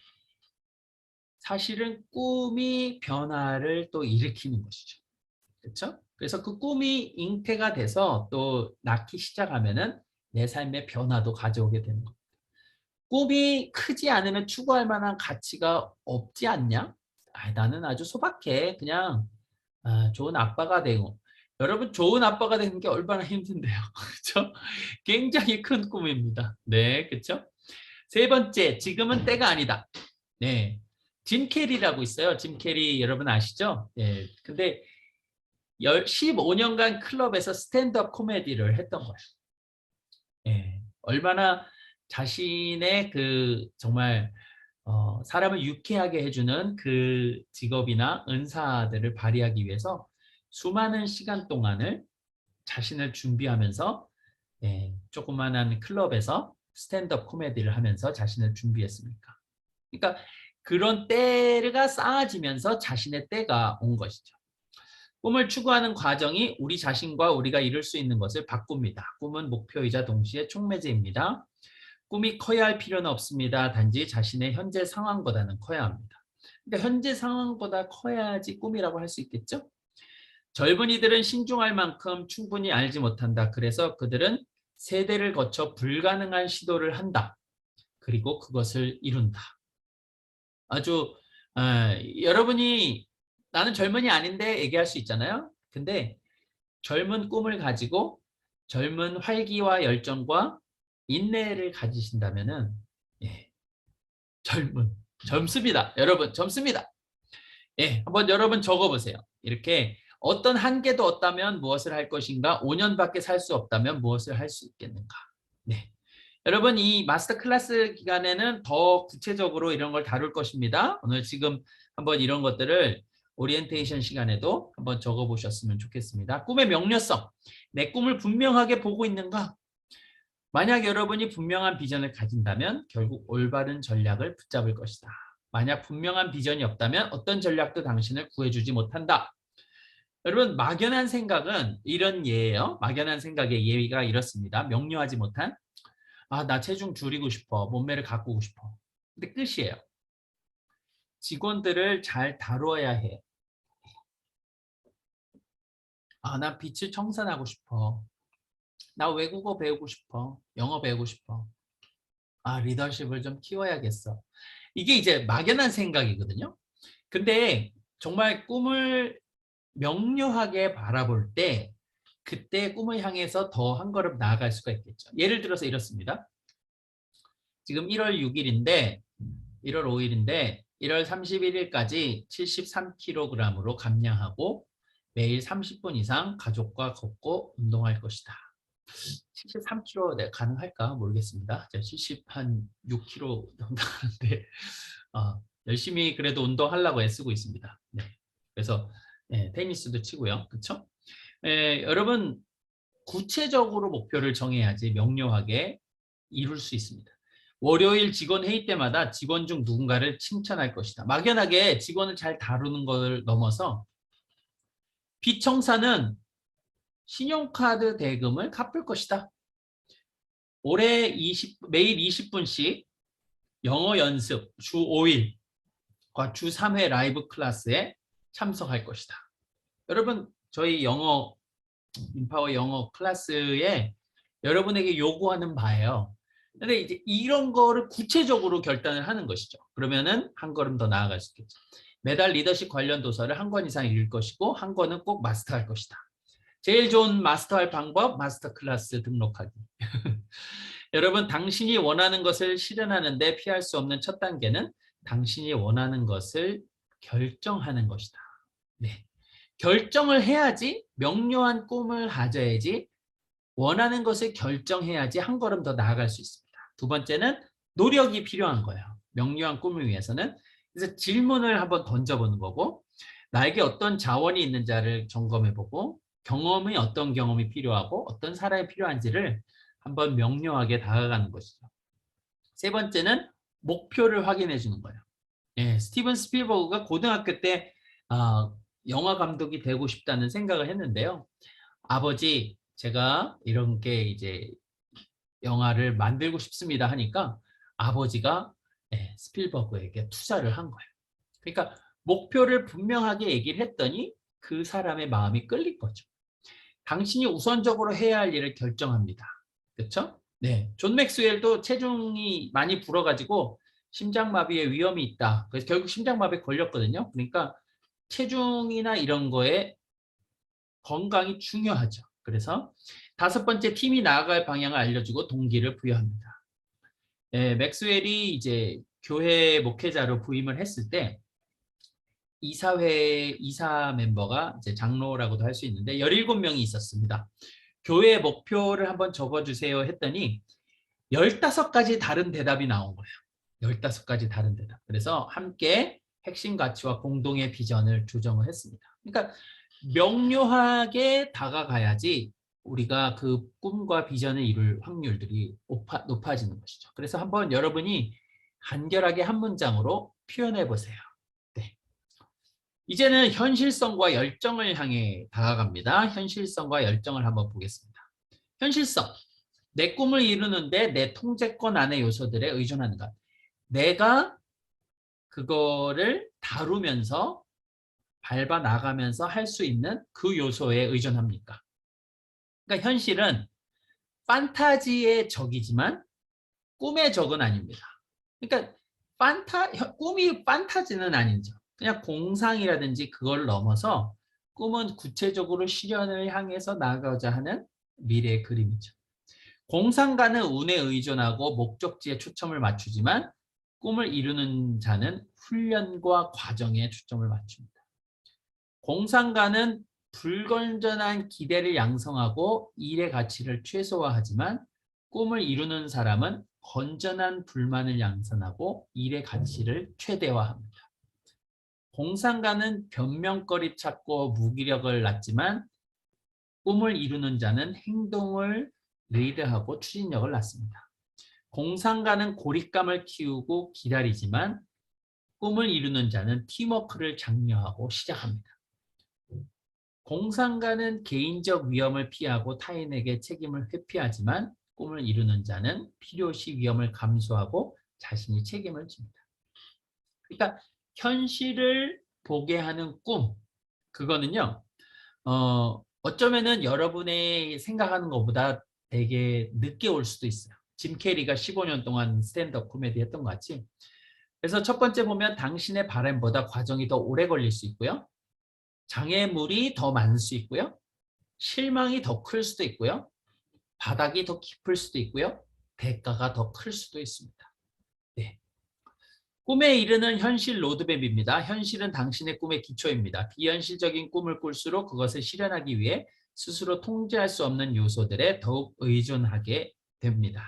사실은 꿈이 변화를 또 일으키는 것이죠. 그렇죠? 그래서 그 꿈이 잉태가 돼서 또 낳기 시작하면은 내 삶의 변화도 가져오게 되는 겁니다. 꿈이 크지 않으면 추구할 만한 가치가 없지 않냐? 나는 아주 소박해. 그냥 좋은 아빠가 되고. 여러분, 좋은 아빠가 되는 게 얼마나 힘든데요. 그렇죠? 굉장히 큰 꿈입니다. 네, 그렇죠? 세 번째, 지금은 때가 아니다. 네, 짐 캐리라고 있어요. 짐 캐리 여러분 아시죠? 네, 근데 15년간 클럽에서 스탠드업 코미디를 했던 거예요. 얼마나 자신의 정말 사람을 유쾌하게 해주는 그 직업이나 은사들을 발휘하기 위해서 수많은 시간 동안을 자신을 준비하면서 조그만한 클럽에서 스탠드업 코미디를 하면서 자신을 준비했습니까? 그러니까 그런 때가 쌓아지면서 자신의 때가 온 것이죠. 꿈을 추구하는 과정이 우리 자신과 우리가 이룰 수 있는 것을 바꿉니다. 꿈은 목표이자 동시에 촉매제입니다. 꿈이 커야 할 필요는 없습니다. 단지 자신의 현재 상황보다는 커야 합니다. 그러니까 현재 상황보다 커야지 꿈이라고 할 수 있겠죠? 젊은이들은 신중할 만큼 충분히 알지 못한다. 그래서 그들은 세대를 거쳐 불가능한 시도를 한다. 그리고 그것을 이룬다. 아주 여러분이 나는 젊은이 아닌데 얘기할 수 있잖아요. 근데 젊은 꿈을 가지고 젊은 활기와 열정과 인내를 가지신다면은 젊습니다. 여러분 젊습니다. 한번 여러분 적어보세요. 이렇게 어떤 한계도 없다면 무엇을 할 것인가? 5년밖에 살 수 없다면 무엇을 할 수 있겠는가? 네. 여러분 이 마스터 클래스 기간에는 더 구체적으로 이런 걸 다룰 것입니다. 오늘 지금 한번 이런 것들을 오리엔테이션 시간에도 한번 적어보셨으면 좋겠습니다. 꿈의 명료성. 내 꿈을 분명하게 보고 있는가? 만약 여러분이 분명한 비전을 가진다면 결국 올바른 전략을 붙잡을 것이다. 만약 분명한 비전이 없다면 어떤 전략도 당신을 구해주지 못한다. 여러분 막연한 생각은 이런 예예요. 막연한 생각의 예가 이렇습니다. 명료하지 못한 나 체중 줄이고 싶어. 몸매를 가꾸고 싶어. 근데 끝이에요. 직원들을 잘 다루어야 해. 나 빛을 청산하고 싶어. 나 외국어 배우고 싶어. 영어 배우고 싶어. 리더십을 좀 키워야겠어. 이게 이제 막연한 생각이거든요. 근데 정말 꿈을 명료하게 바라볼 때 그때 꿈을 향해서 더 한 걸음 나아갈 수가 있겠죠. 예를 들어서 이렇습니다. 지금 1월 6일인데 1월 5일인데 1월 31일까지 73kg으로 감량하고 매일 30분 이상 가족과 걷고 운동할 것이다. 73kg 네, 가능할까 모르겠습니다. 제가 70한 6kg 정도 하는데 열심히 그래도 운동하려고 애쓰고 있습니다. 네. 그래서 테니스도 치고요. 그렇죠? 여러분 구체적으로 목표를 정해야지 명료하게 이룰 수 있습니다. 월요일 직원 회의 때마다 직원 중 누군가를 칭찬할 것이다. 막연하게 직원을 잘 다루는 걸 넘어서 비청사는 신용카드 대금을 갚을 것이다. 올해 매일 20분씩 영어 연습 주 5일과 주 3회 라이브 클래스에 참석할 것이다. 여러분 저희 인파워 영어 클래스에 여러분에게 요구하는 바예요. 근데 이제 이런 거를 구체적으로 결단을 하는 것이죠. 그러면은 한 걸음 더 나아갈 수 있겠죠. 매달 리더십 관련 도서를 한 권 이상 읽을 것이고 한 권은 꼭 마스터할 것이다. 제일 좋은 마스터할 방법 마스터 클래스 등록하기. 여러분 당신이 원하는 것을 실현하는데 피할 수 없는 첫 단계는 당신이 원하는 것을 결정하는 것이다. 네. 결정을 해야지 명료한 꿈을 가져야지 원하는 것을 결정해야지 한 걸음 더 나아갈 수 있습니다. 두 번째는 노력이 필요한 거예요. 명료한 꿈을 위해서는. 그래서 질문을 한번 던져보는 거고 나에게 어떤 자원이 있는지를 점검해보고 경험이 어떤 경험이 필요하고 어떤 사람이 필요한지를 한번 명료하게 다가가는 것이죠. 세 번째는 목표를 확인해 주는 거예요. 스티븐 스필버그가 고등학교 때 영화 감독이 되고 싶다는 생각을 했는데요. 아버지, 제가 이런 게 이제 영화를 만들고 싶습니다 하니까 아버지가 스필버그에게 투자를 한 거예요. 그러니까 목표를 분명하게 얘기를 했더니 그 사람의 마음이 끌릴 거죠. 당신이 우선적으로 해야 할 일을 결정합니다. 그렇죠? 네, 존 맥스웰도 체중이 많이 불어가지고 심장마비의 위험이 있다. 그래서 결국 심장마비에 걸렸거든요. 그러니까 체중이나 이런 거에 건강이 중요하죠. 그래서 다섯 번째 팀이 나아갈 방향을 알려주고 동기를 부여합니다. 맥스웰이 이제 교회 목회자로 부임을 했을 때 이사 멤버가 이제 장로라고도 할 수 있는데 17명이 있었습니다. 교회 목표를 한번 적어주세요 했더니 15가지 다른 대답이 나온 거예요. 15가지 다른 대답. 그래서 함께 핵심 가치와 공동의 비전을 조정을 했습니다. 그러니까 명료하게 다가가야지 우리가 그 꿈과 비전을 이룰 확률들이 높아지는 것이죠. 그래서 한번 여러분이 간결하게 한 문장으로 표현해 보세요. 네. 이제는 현실성과 열정을 향해 다가갑니다. 현실성과 열정을 한번 보겠습니다. 현실성. 내 꿈을 이루는데 내 통제권 안의 요소들에 의존하는 것. 내가 그거를 다루면서 밟아 나가면서 할 수 있는 그 요소에 의존합니까? 그러니까 현실은 판타지의 적이지만 꿈의 적은 아닙니다. 그러니까 꿈이 판타지는 아니죠. 그냥 공상이라든지 그걸 넘어서 꿈은 구체적으로 실현을 향해서 나아가고자 하는 미래의 그림이죠. 공상가는 운에 의존하고 목적지에 초점을 맞추지만 꿈을 이루는 자는 훈련과 과정에 초점을 맞춥니다. 공상가는 불건전한 기대를 양성하고 일의 가치를 최소화하지만 꿈을 이루는 사람은 건전한 불만을 양산하고 일의 가치를 최대화합니다. 공상가는 변명거리 찾고 무기력을 낳지만 꿈을 이루는 자는 행동을 리드하고 추진력을 낳습니다. 공상가는 고립감을 키우고 기다리지만 꿈을 이루는 자는 팀워크를 장려하고 시작합니다. 공상가는 개인적 위험을 피하고 타인에게 책임을 회피하지만 꿈을 이루는 자는 필요시 위험을 감수하고 자신이 책임을 집니다. 그러니까 현실을 보게 하는 꿈, 그거는요. 어쩌면은 여러분의 생각하는 것보다 되게 늦게 올 수도 있어요. 짐 캐리가 15년 동안 스탠드업 코미디 했던 것 같이. 그래서 첫 번째 보면 당신의 바람보다 과정이 더 오래 걸릴 수 있고요. 장애물이 더 많을 수 있고요. 실망이 더 클 수도 있고요. 바닥이 더 깊을 수도 있고요. 대가가 더 클 수도 있습니다. 네. 꿈에 이르는 현실 로드맵입니다. 현실은 당신의 꿈의 기초입니다. 비현실적인 꿈을 꿀수록 그것을 실현하기 위해 스스로 통제할 수 없는 요소들에 더욱 의존하게 됩니다.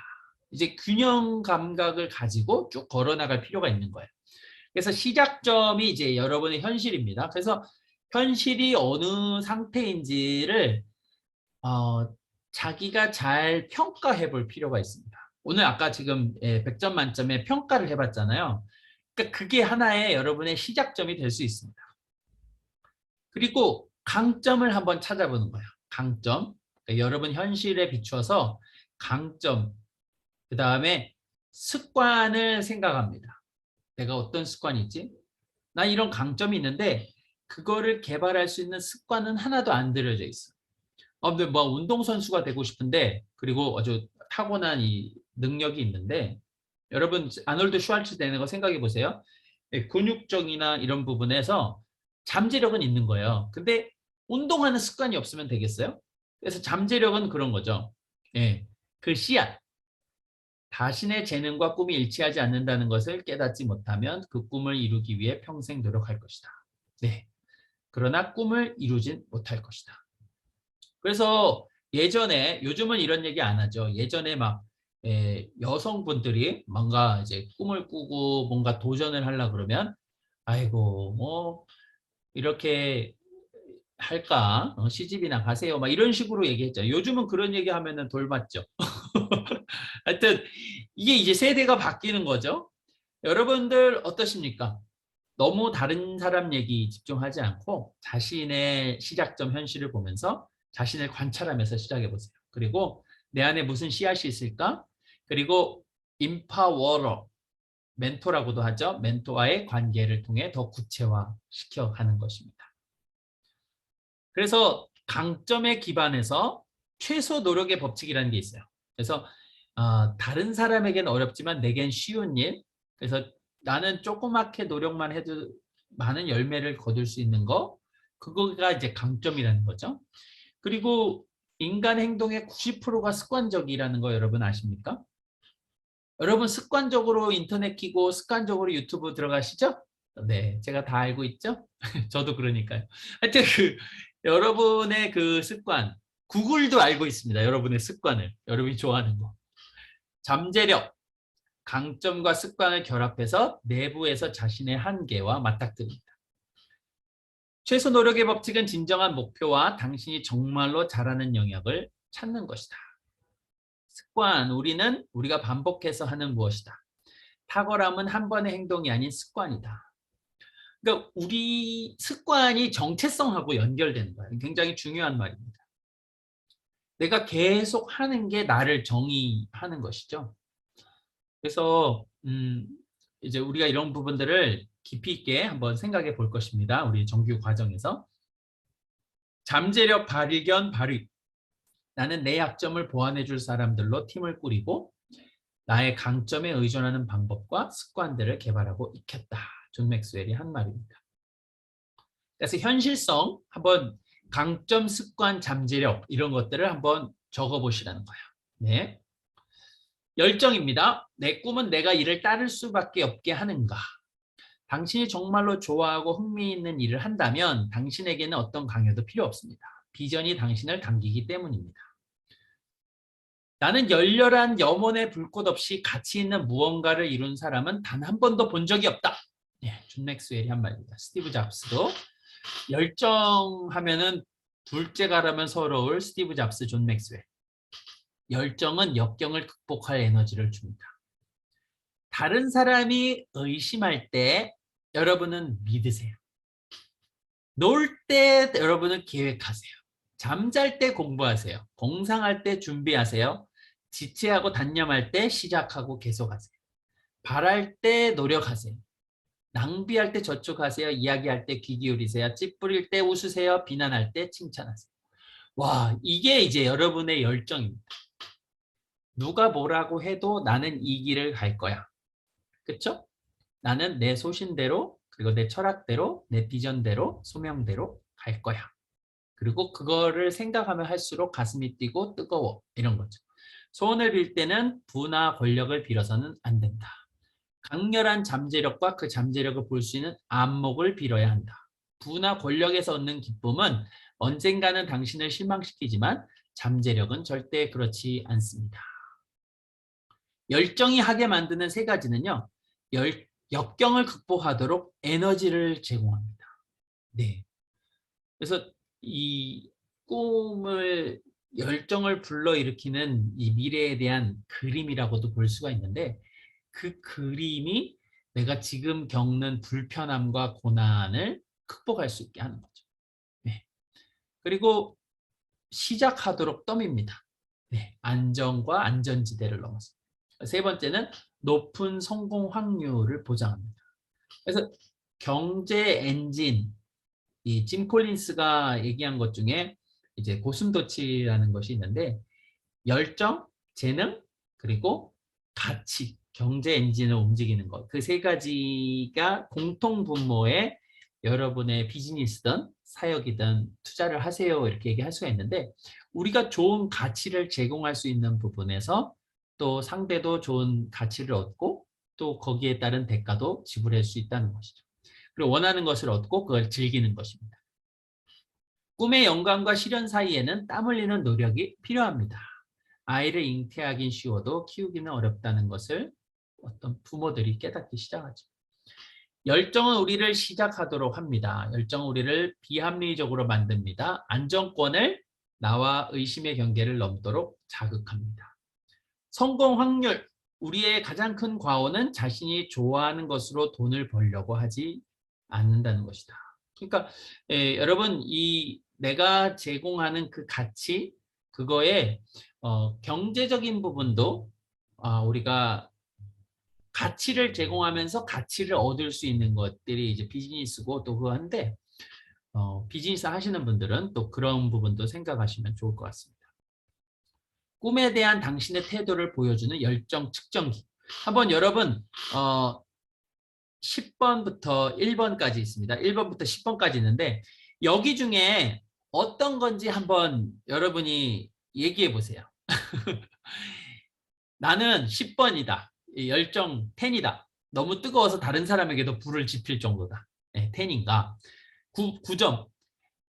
이제 균형 감각을 가지고 쭉 걸어나갈 필요가 있는 거예요. 그래서 시작점이 이제 여러분의 현실입니다. 그래서 현실이 어느 상태인지를 자기가 잘 평가해 볼 필요가 있습니다. 오늘 아까 지금 100점 만점에 평가를 해봤잖아요. 그러니까 그게 하나의 여러분의 시작점이 될 수 있습니다. 그리고 강점을 한번 찾아보는 거예요. 강점. 그러니까 여러분 현실에 비추어서 강점, 그 다음에 습관을 생각합니다. 내가 어떤 습관이 있지? 나 이런 강점이 있는데 그거를 개발할 수 있는 습관은 하나도 안 들여져 있어. 근데 뭐 운동선수가 되고 싶은데 그리고 아주 타고난 이 능력이 있는데 여러분 아놀드 슈왈츠네거 생각해 보세요. 근육적이나 이런 부분에서 잠재력은 있는 거예요. 근데 운동하는 습관이 없으면 되겠어요? 그래서 잠재력은 그런 거죠. 예, 그 씨앗. 자신의 재능과 꿈이 일치하지 않는다는 것을 깨닫지 못하면 그 꿈을 이루기 위해 평생 노력할 것이다. 네. 그러나 꿈을 이루진 못할 것이다. 그래서 예전에, 요즘은 이런 얘기 안 하죠. 예전에 막 여성분들이 뭔가 이제 꿈을 꾸고 뭔가 도전을 하려 그러면 아이고 뭐 이렇게 할까? 시집이나 가세요. 막 이런 식으로 얘기했죠. 요즘은 그런 얘기 하면은 돌맞죠. 하여튼 이게 이제 세대가 바뀌는 거죠. 여러분들 어떠십니까? 너무 다른 사람 얘기 집중하지 않고 자신의 시작점 현실을 보면서 자신을 관찰하면서 시작해 보세요. 그리고 내 안에 무슨 씨앗이 있을까? 그리고 임파워러, 멘토라고도 하죠. 멘토와의 관계를 통해 더 구체화시켜 가는 것입니다. 그래서 강점에 기반해서 최소 노력의 법칙이라는 게 있어요. 그래서 다른 사람에게는 어렵지만 내겐 쉬운 일. 그래서 나는 조그맣게 노력만 해도 많은 열매를 거둘 수 있는 거. 그거가 이제 강점이라는 거죠. 그리고 인간 행동의 90%가 습관적이라는 거 여러분 아십니까? 여러분 습관적으로 인터넷 키고 습관적으로 유튜브 들어가시죠? 네, 제가 다 알고 있죠? 저도 그러니까요. 하여튼 여러분의 그 습관, 구글도 알고 있습니다. 여러분의 습관을, 여러분이 좋아하는 거. 잠재력, 강점과 습관을 결합해서 내부에서 자신의 한계와 맞닥뜨립니다. 최소 노력의 법칙은 진정한 목표와 당신이 정말로 잘하는 영역을 찾는 것이다. 습관, 우리가 반복해서 하는 무엇이다. 탁월함은 한 번의 행동이 아닌 습관이다. 그러니까 우리 습관이 정체성하고 연결되는 거예요. 굉장히 중요한 말입니다. 내가 계속 하는 게 나를 정의하는 것이죠. 그래서 이제 우리가 이런 부분들을 깊이 있게 한번 생각해 볼 것입니다. 우리 정규 과정에서. 잠재력 발견 발휘. 나는 내 약점을 보완해 줄 사람들로 팀을 꾸리고 나의 강점에 의존하는 방법과 습관들을 개발하고 익혔다. 존 맥스웰이 한 말입니다. 그래서 현실성, 한번 강점, 습관, 잠재력 이런 것들을 한번 적어보시라는 거예요. 네. 열정입니다. 내 꿈은 내가 이를 따를 수밖에 없게 하는가. 당신이 정말로 좋아하고 흥미있는 일을 한다면 당신에게는 어떤 강요도 필요 없습니다. 비전이 당신을 당기기 때문입니다. 나는 열렬한 염원의 불꽃 없이 가치 있는 무언가를 이룬 사람은 단 한 번도 본 적이 없다. 네, 존 맥스웰이 한 말입니다. 스티브 잡스도 열정하면은 둘째가라면 서러울 스티브 잡스, 존 맥스웰. 열정은 역경을 극복할 에너지를 줍니다. 다른 사람이 의심할 때 여러분은 믿으세요. 놀 때 여러분은 계획하세요. 잠잘 때 공부하세요. 공상할 때 준비하세요. 지체하고 단념할 때 시작하고 계속하세요. 바랄 때 노력하세요. 낭비할 때 저축하세요. 이야기할 때 귀 기울이세요. 찌푸릴 때 웃으세요. 비난할 때 칭찬하세요. 와, 이게 이제 여러분의 열정입니다. 누가 뭐라고 해도 나는 이 길을 갈 거야. 그렇죠? 나는 내 소신대로 그리고 내 철학대로 내 비전대로 소명대로 갈 거야. 그리고 그거를 생각하면 할수록 가슴이 뛰고 뜨거워. 이런 거죠. 소원을 빌 때는 부나 권력을 빌어서는 안 된다. 강렬한 잠재력과 그 잠재력을 볼 수 있는 안목을 빌어야 한다. 부나 권력에서 얻는 기쁨은 언젠가는 당신을 실망시키지만 잠재력은 절대 그렇지 않습니다. 열정이 하게 만드는 세 가지는요. 역경을 극복하도록 에너지를 제공합니다. 네. 그래서 이 꿈을 열정을 불러일으키는 이 미래에 대한 그림이라고도 볼 수가 있는데 그 그림이 내가 지금 겪는 불편함과 고난을 극복할 수 있게 하는 거죠. 네. 그리고 시작하도록 덤입니다. 네. 안정과 안전지대를 넘어서. 세 번째는 높은 성공 확률을 보장합니다. 그래서 경제 엔진, 이 짐 콜린스가 얘기한 것 중에 이제 고슴도치라는 것이 있는데 열정, 재능, 그리고 가치, 경제 엔진을 움직이는 것. 그 세 가지가 공통 분모에 여러분의 비즈니스든 사역이든 투자를 하세요 이렇게 얘기할 수가 있는데 우리가 좋은 가치를 제공할 수 있는 부분에서 또 상대도 좋은 가치를 얻고 또 거기에 따른 대가도 지불할 수 있다는 것이죠. 그리고 원하는 것을 얻고 그걸 즐기는 것입니다. 꿈의 영감과 실현 사이에는 땀 흘리는 노력이 필요합니다. 아이를 잉태하긴 쉬워도 키우기는 어렵다는 것을 어떤 부모들이 깨닫기 시작하죠. 열정은 우리를 시작하도록 합니다. 열정은 우리를 비합리적으로 만듭니다. 안정권을 나와 의심의 경계를 넘도록 자극합니다. 성공 확률, 우리의 가장 큰 과오는 자신이 좋아하는 것으로 돈을 벌려고 하지 않는다는 것이다. 그러니까 여러분 이 내가 제공하는 그 가치, 그거에 경제적인 부분도 우리가 가치를 제공하면서 가치를 얻을 수 있는 것들이 이제 비즈니스고 또 그건데 비즈니스 하시는 분들은 또 그런 부분도 생각하시면 좋을 것 같습니다. 꿈에 대한 당신의 태도를 보여주는 열정 측정기. 한번 여러분 10번부터 1번까지 있습니다. 1번부터 10번까지 있는데 여기 중에 어떤 건지 한번 여러분이 얘기해 보세요. 나는 10번이다. 열정 10이다. 너무 뜨거워서 다른 사람에게도 불을 지필 정도다. 10인가. 9점.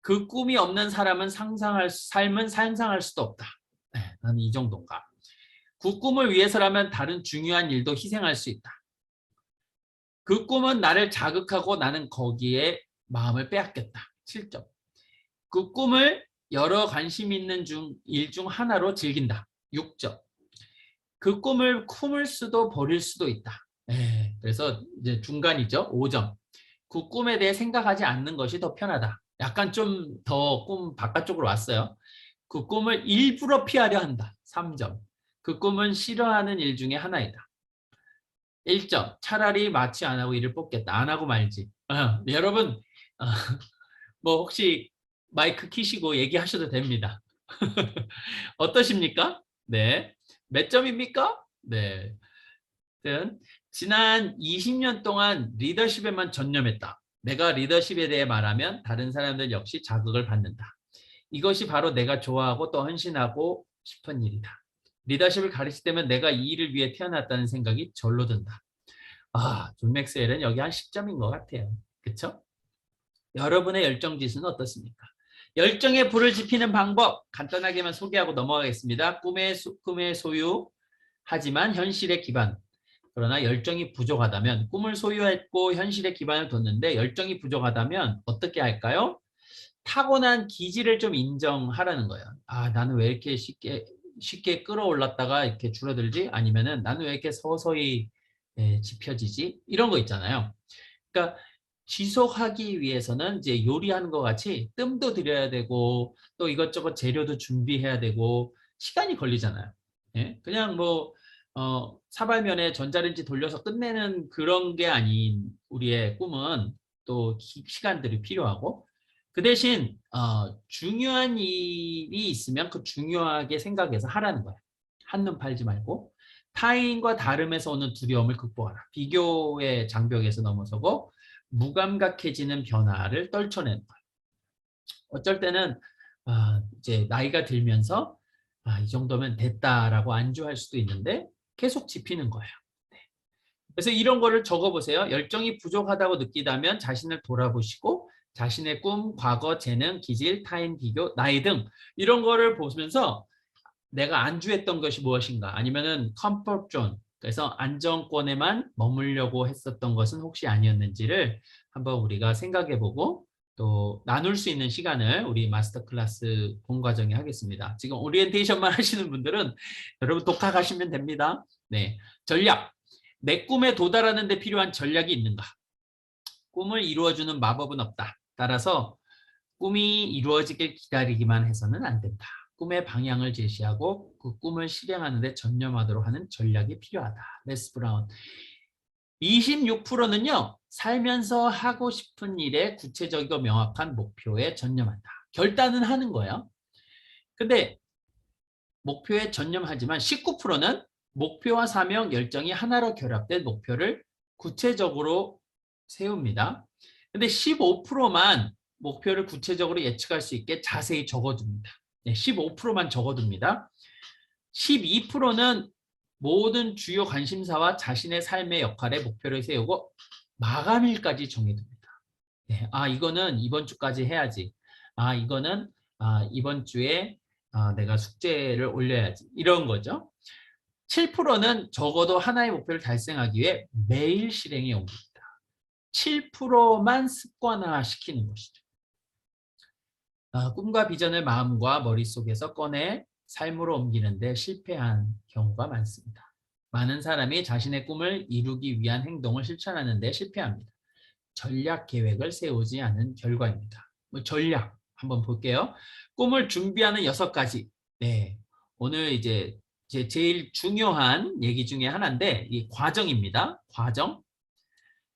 그 꿈이 없는 사람은 삶은 상상할 수도 없다. 나는 이 정도인가. 그 꿈을 위해서라면 다른 중요한 일도 희생할 수 있다. 그 꿈은 나를 자극하고 나는 거기에 마음을 빼앗겼다. 7점. 그 꿈을 여러 관심 있는 일 중 하나로 즐긴다. 6점. 그 꿈을 품을 수도 버릴 수도 있다. 그래서 이제 중간이죠. 5점. 그 꿈에 대해 생각하지 않는 것이 더 편하다. 약간 좀 더 꿈 바깥쪽으로 왔어요. 그 꿈을 일부러 피하려 한다. 3점. 그 꿈은 싫어하는 일 중에 하나이다. 1점. 차라리 마취 안 하고 일을 뽑겠다. 안 하고 말지. 여러분 뭐 혹시 마이크 키시고 얘기하셔도 됩니다. 어떠십니까? 네. 몇 점입니까? 네. 지난 20년 동안 리더십에만 전념했다. 내가 리더십에 대해 말하면 다른 사람들 역시 자극을 받는다. 이것이 바로 내가 좋아하고 또 헌신하고 싶은 일이다. 리더십을 가르칠 때면 내가 이 일을 위해 태어났다는 생각이 절로 든다. 존 맥스웰은 여기 한 10점인 것 같아요. 그렇죠? 여러분의 열정 지수는 어떻습니까? 열정의 불을 지피는 방법 간단하게만 소개하고 넘어가겠습니다. 꿈의 소유, 하지만 현실의 기반. 그러나 열정이 부족하다면 꿈을 소유했고 현실의 기반을 뒀는데 열정이 부족하다면 어떻게 할까요? 타고난 기질을 좀 인정하라는 거예요. 나는 왜 이렇게 쉽게 끌어올랐다가 이렇게 줄어들지? 아니면은 나는 왜 이렇게 서서히 지펴지지? 이런 거 있잖아요. 그러니까 지속하기 위해서는 이제 요리하는 것 같이 뜸도 들여야 되고 또 이것저것 재료도 준비해야 되고 시간이 걸리잖아요. 그냥 뭐 사발면에 전자레인지 돌려서 끝내는 그런 게 아닌 우리의 꿈은 또 시간들이 필요하고 그 대신 중요한 일이 있으면 그 중요하게 생각해서 하라는 거야. 한눈 팔지 말고 타인과 다름에서 오는 두려움을 극복하라. 비교의 장벽에서 넘어서고 무감각해지는 변화를 떨쳐내는 거야. 어쩔 때는 이제 나이가 들면서 이 정도면 됐다라고 안주할 수도 있는데 계속 지피는 거예요. 그래서 이런 거를 적어보세요. 열정이 부족하다고 느끼다면 자신을 돌아보시고 자신의 꿈, 과거, 재능, 기질, 타인, 비교, 나이 등 이런 거를 보면서 내가 안주했던 것이 무엇인가 아니면은 컴포트 존 그래서 안정권에만 머물려고 했었던 것은 혹시 아니었는지를 한번 우리가 생각해보고 또 나눌 수 있는 시간을 우리 마스터 클래스 본 과정에 하겠습니다. 지금 오리엔테이션만 하시는 분들은 여러분 독학하시면 됩니다. 네, 전략. 내 꿈에 도달하는 데 필요한 전략이 있는가? 꿈을 이루어주는 마법은 없다. 따라서 꿈이 이루어지길 기다리기만 해서는 안 된다. 꿈의 방향을 제시하고 그 꿈을 실행하는 데 전념하도록 하는 전략이 필요하다. 레스 브라운. 26%는요. 살면서 하고 싶은 일에 구체적이고 명확한 목표에 전념한다. 결단은 하는 거예요. 근데 목표에 전념하지만 19%는 목표와 사명, 열정이 하나로 결합된 목표를 구체적으로 세웁니다. 근데 15%만 목표를 구체적으로 예측할 수 있게 자세히 적어둡니다. 15%만 적어둡니다. 12%는 모든 주요 관심사와 자신의 삶의 역할에 목표를 세우고 마감일까지 정해둡니다. 이거는 이번 주까지 해야지. 이거는 이번 주에 내가 숙제를 올려야지. 이런 거죠. 7%는 적어도 하나의 목표를 달성하기 위해 매일 실행에 옮깁니다. 7%만 습관화시키는 것이죠. 꿈과 비전을 마음과 머릿속에서 꺼내 삶으로 옮기는데 실패한 경우가 많습니다. 많은 사람이 자신의 꿈을 이루기 위한 행동을 실천하는 데 실패합니다. 전략 계획을 세우지 않은 결과입니다. 전략 한번 볼게요. 꿈을 준비하는 6가지. 네, 오늘 이제 제일 중요한 얘기 중에 하나인데 이 과정입니다. 과정.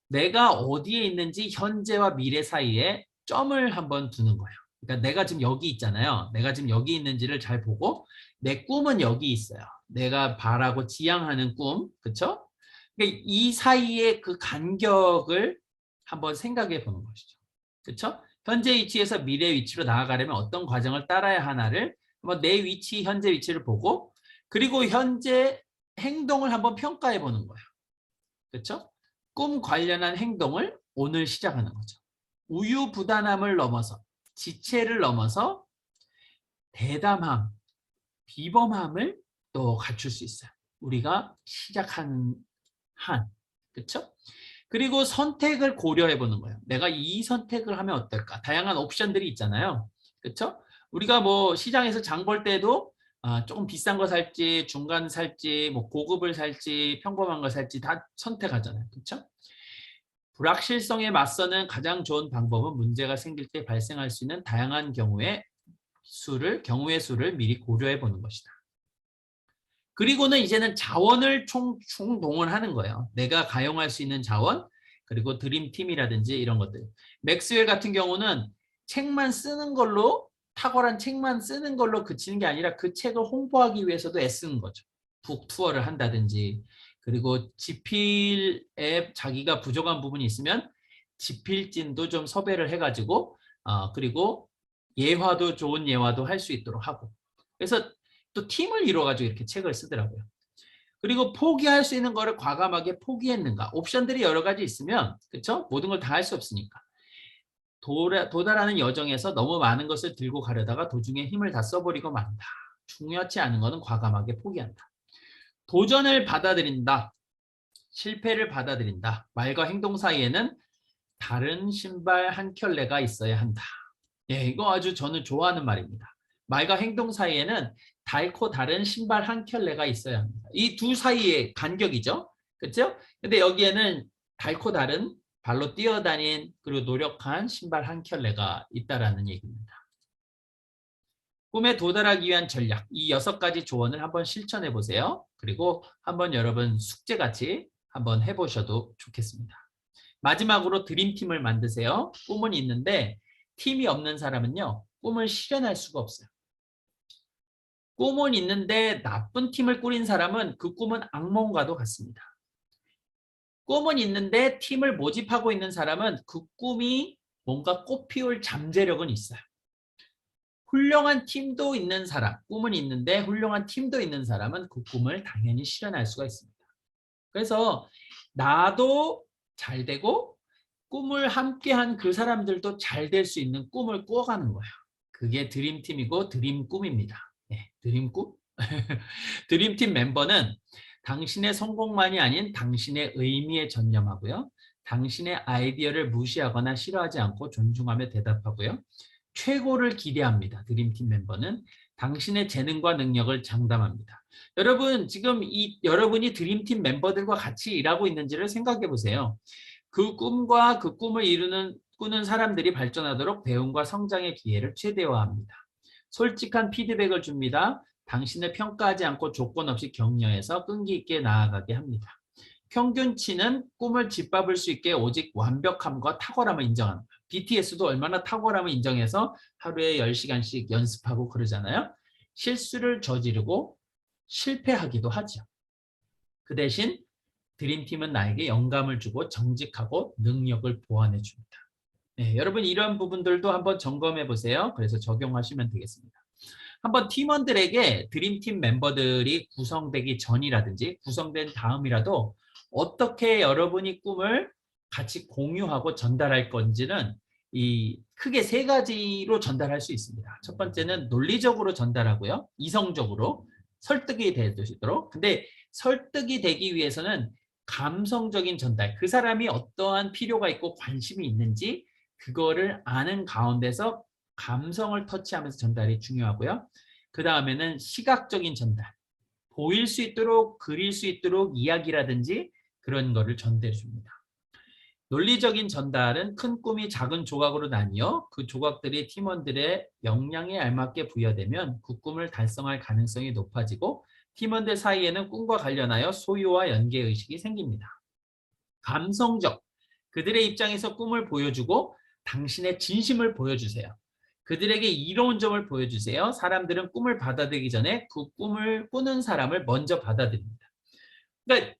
내가 어디에 있는지 현재와 미래 사이에 점을 한번 두는 거예요. 그러니까 내가 지금 여기 있잖아요. 내가 지금 여기 있는지를 잘 보고 내 꿈은 여기 있어요. 내가 바라고 지향하는 꿈, 그렇죠? 그러니까 이 사이의 그 간격을 한번 생각해 보는 것이죠. 그렇죠? 현재 위치에서 미래 위치로 나아가려면 어떤 과정을 따라야 하나를 한번 내 위치, 현재 위치를 보고 그리고 현재 행동을 한번 평가해 보는 거예요. 그렇죠? 꿈 관련한 행동을 오늘 시작하는 거죠. 우유부단함을 넘어서 지체를 넘어서 대담함, 비범함을 또 갖출 수 있어요. 우리가 시작하는 한. 그렇죠? 그리고 선택을 고려해 보는 거예요. 내가 이 선택을 하면 어떨까? 다양한 옵션들이 있잖아요. 그렇죠? 우리가 뭐 시장에서 장 볼 때도 조금 비싼 거 살지, 중간 살지, 뭐 고급을 살지, 평범한 거 살지 다 선택하잖아요. 그렇죠? 불확실성에 맞서는 가장 좋은 방법은 문제가 생길 때 발생할 수 있는 다양한 경우의 수를 미리 고려해 보는 것이다. 그리고는 이제는 자원을 총동원하는 거예요. 내가 가용할 수 있는 자원, 그리고 드림팀이라든지 이런 것들. 맥스웰 같은 경우는 책만 쓰는 걸로, 탁월한 책만 쓰는 걸로 그치는 게 아니라 그 책을 홍보하기 위해서도 애쓰는 거죠. 북투어를 한다든지, 그리고 지필에 자기가 부족한 부분이 있으면 지필진도 좀 섭외를 해가지고, 그리고 예화도 좋은 예화도 할 수 있도록 하고. 그래서 또 팀을 이루어가지고 이렇게 책을 쓰더라고요. 그리고 포기할 수 있는 거를 과감하게 포기했는가. 옵션들이 여러 가지 있으면 그렇죠? 모든 걸 다 할 수 없으니까. 도달하는 여정에서 너무 많은 것을 들고 가려다가 도중에 힘을 다 써버리고 만다. 중요하지 않은 것은 과감하게 포기한다. 도전을 받아들인다. 실패를 받아들인다. 말과 행동 사이에는 다른 신발 한 켤레가 있어야 한다. 이거 아주 저는 좋아하는 말입니다. 말과 행동 사이에는 달고 다른 신발 한 켤레가 있어야 합니다. 이 두 사이의 간격이죠. 그렇죠? 근데 여기에는 달고 다른 발로 뛰어다닌 그리고 노력한 신발 한 켤레가 있다라는 얘기입니다. 꿈에 도달하기 위한 전략, 이 6가지 조언을 한번 실천해 보세요. 그리고 한번 여러분 숙제같이 한번 해보셔도 좋겠습니다. 마지막으로 드림팀을 만드세요. 꿈은 있는데 팀이 없는 사람은요, 꿈을 실현할 수가 없어요. 꿈은 있는데 나쁜 팀을 꾸린 사람은 그 꿈은 악몽과도 같습니다. 꿈은 있는데 팀을 모집하고 있는 사람은 그 꿈이 뭔가 꽃피울 잠재력은 있어요. 훌륭한 팀도 있는 사람, 꿈은 있는데 훌륭한 팀도 있는 사람은 그 꿈을 당연히 실현할 수가 있습니다. 그래서 나도 잘 되고 꿈을 함께한 그 사람들도 잘 될 수 있는 꿈을 꾸어가는 거예요. 그게 드림팀이고 드림 꿈입니다. 네, 드림 꿈? 드림팀 멤버는 당신의 성공만이 아닌 당신의 의미에 전념하고요. 당신의 아이디어를 무시하거나 싫어하지 않고 존중하며 대답하고요. 최고를 기대합니다. 드림팀 멤버는 당신의 재능과 능력을 장담합니다. 여러분, 지금 여러분이 드림팀 멤버들과 같이 일하고 있는지를 생각해 보세요. 그 꿈과 그 꿈을 꾸는 사람들이 발전하도록 배움과 성장의 기회를 최대화합니다. 솔직한 피드백을 줍니다. 당신을 평가하지 않고 조건 없이 격려해서 끈기 있게 나아가게 합니다. 평균치는 꿈을 짓밟을 수 있게 오직 완벽함과 탁월함을 인정합니다. BTS도 얼마나 탁월함을 인정해서 하루에 10시간씩 연습하고 그러잖아요. 실수를 저지르고 실패하기도 하죠. 그 대신 드림팀은 나에게 영감을 주고 정직하고 능력을 보완해 줍니다. 네, 여러분 이런 부분들도 한번 점검해 보세요. 그래서 적용하시면 되겠습니다. 한번 팀원들에게 드림팀 멤버들이 구성되기 전이라든지 구성된 다음이라도 어떻게 여러분이 꿈을 같이 공유하고 전달할 건지는 크게 세 가지로 전달할 수 있습니다. 첫 번째는 논리적으로 전달하고요. 이성적으로 설득이 되도록. 근데 설득이 되기 위해서는 감성적인 전달, 그 사람이 어떠한 필요가 있고 관심이 있는지 그거를 아는 가운데서 감성을 터치하면서 전달이 중요하고요. 그 다음에는 시각적인 전달, 보일 수 있도록 그릴 수 있도록 이야기라든지 그런 거를 전달해 줍니다. 논리적인 전달은 큰 꿈이 작은 조각으로 나뉘어 그 조각들이 팀원들의 역량에 알맞게 부여되면 그 꿈을 달성할 가능성이 높아지고 팀원들 사이에는 꿈과 관련하여 소유와 연계의식이 생깁니다. 감성적, 그들의 입장에서 꿈을 보여주고 당신의 진심을 보여주세요. 그들에게 이로운 점을 보여주세요. 사람들은 꿈을 받아들이기 전에 그 꿈을 꾸는 사람을 먼저 받아들입니다. 그러니까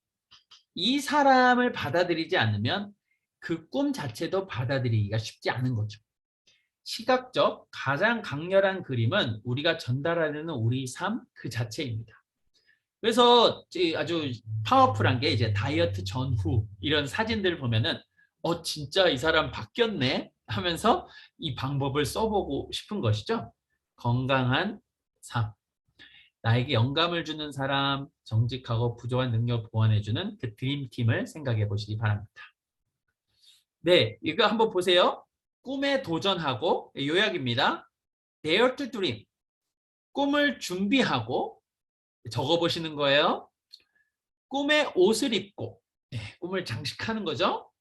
이 사람을 받아들이지 않으면 그 꿈 자체도 받아들이기가 쉽지 않은 거죠. 시각적, 가장 강렬한 그림은 우리가 전달하려는 우리 삶 그 자체입니다. 그래서 아주 파워풀한 게 이제 다이어트 전후 이런 사진들을 보면은 진짜 이 사람 바뀌었네 하면서 이 방법을 써보고 싶은 것이죠. 건강한 삶, 나에게 영감을 주는 사람, 정직하고 부족한 능력을 보완해주는 그 드림팀을 생각해 보시기 바랍니다. 네, 이거 한번 보세요. 꿈에 도전하고, 요약입니다. Dare to dream, 꿈을 준비하고 적어보시는 거예요. 꿈의 옷을 입고, 꿈을 장식하는 거죠.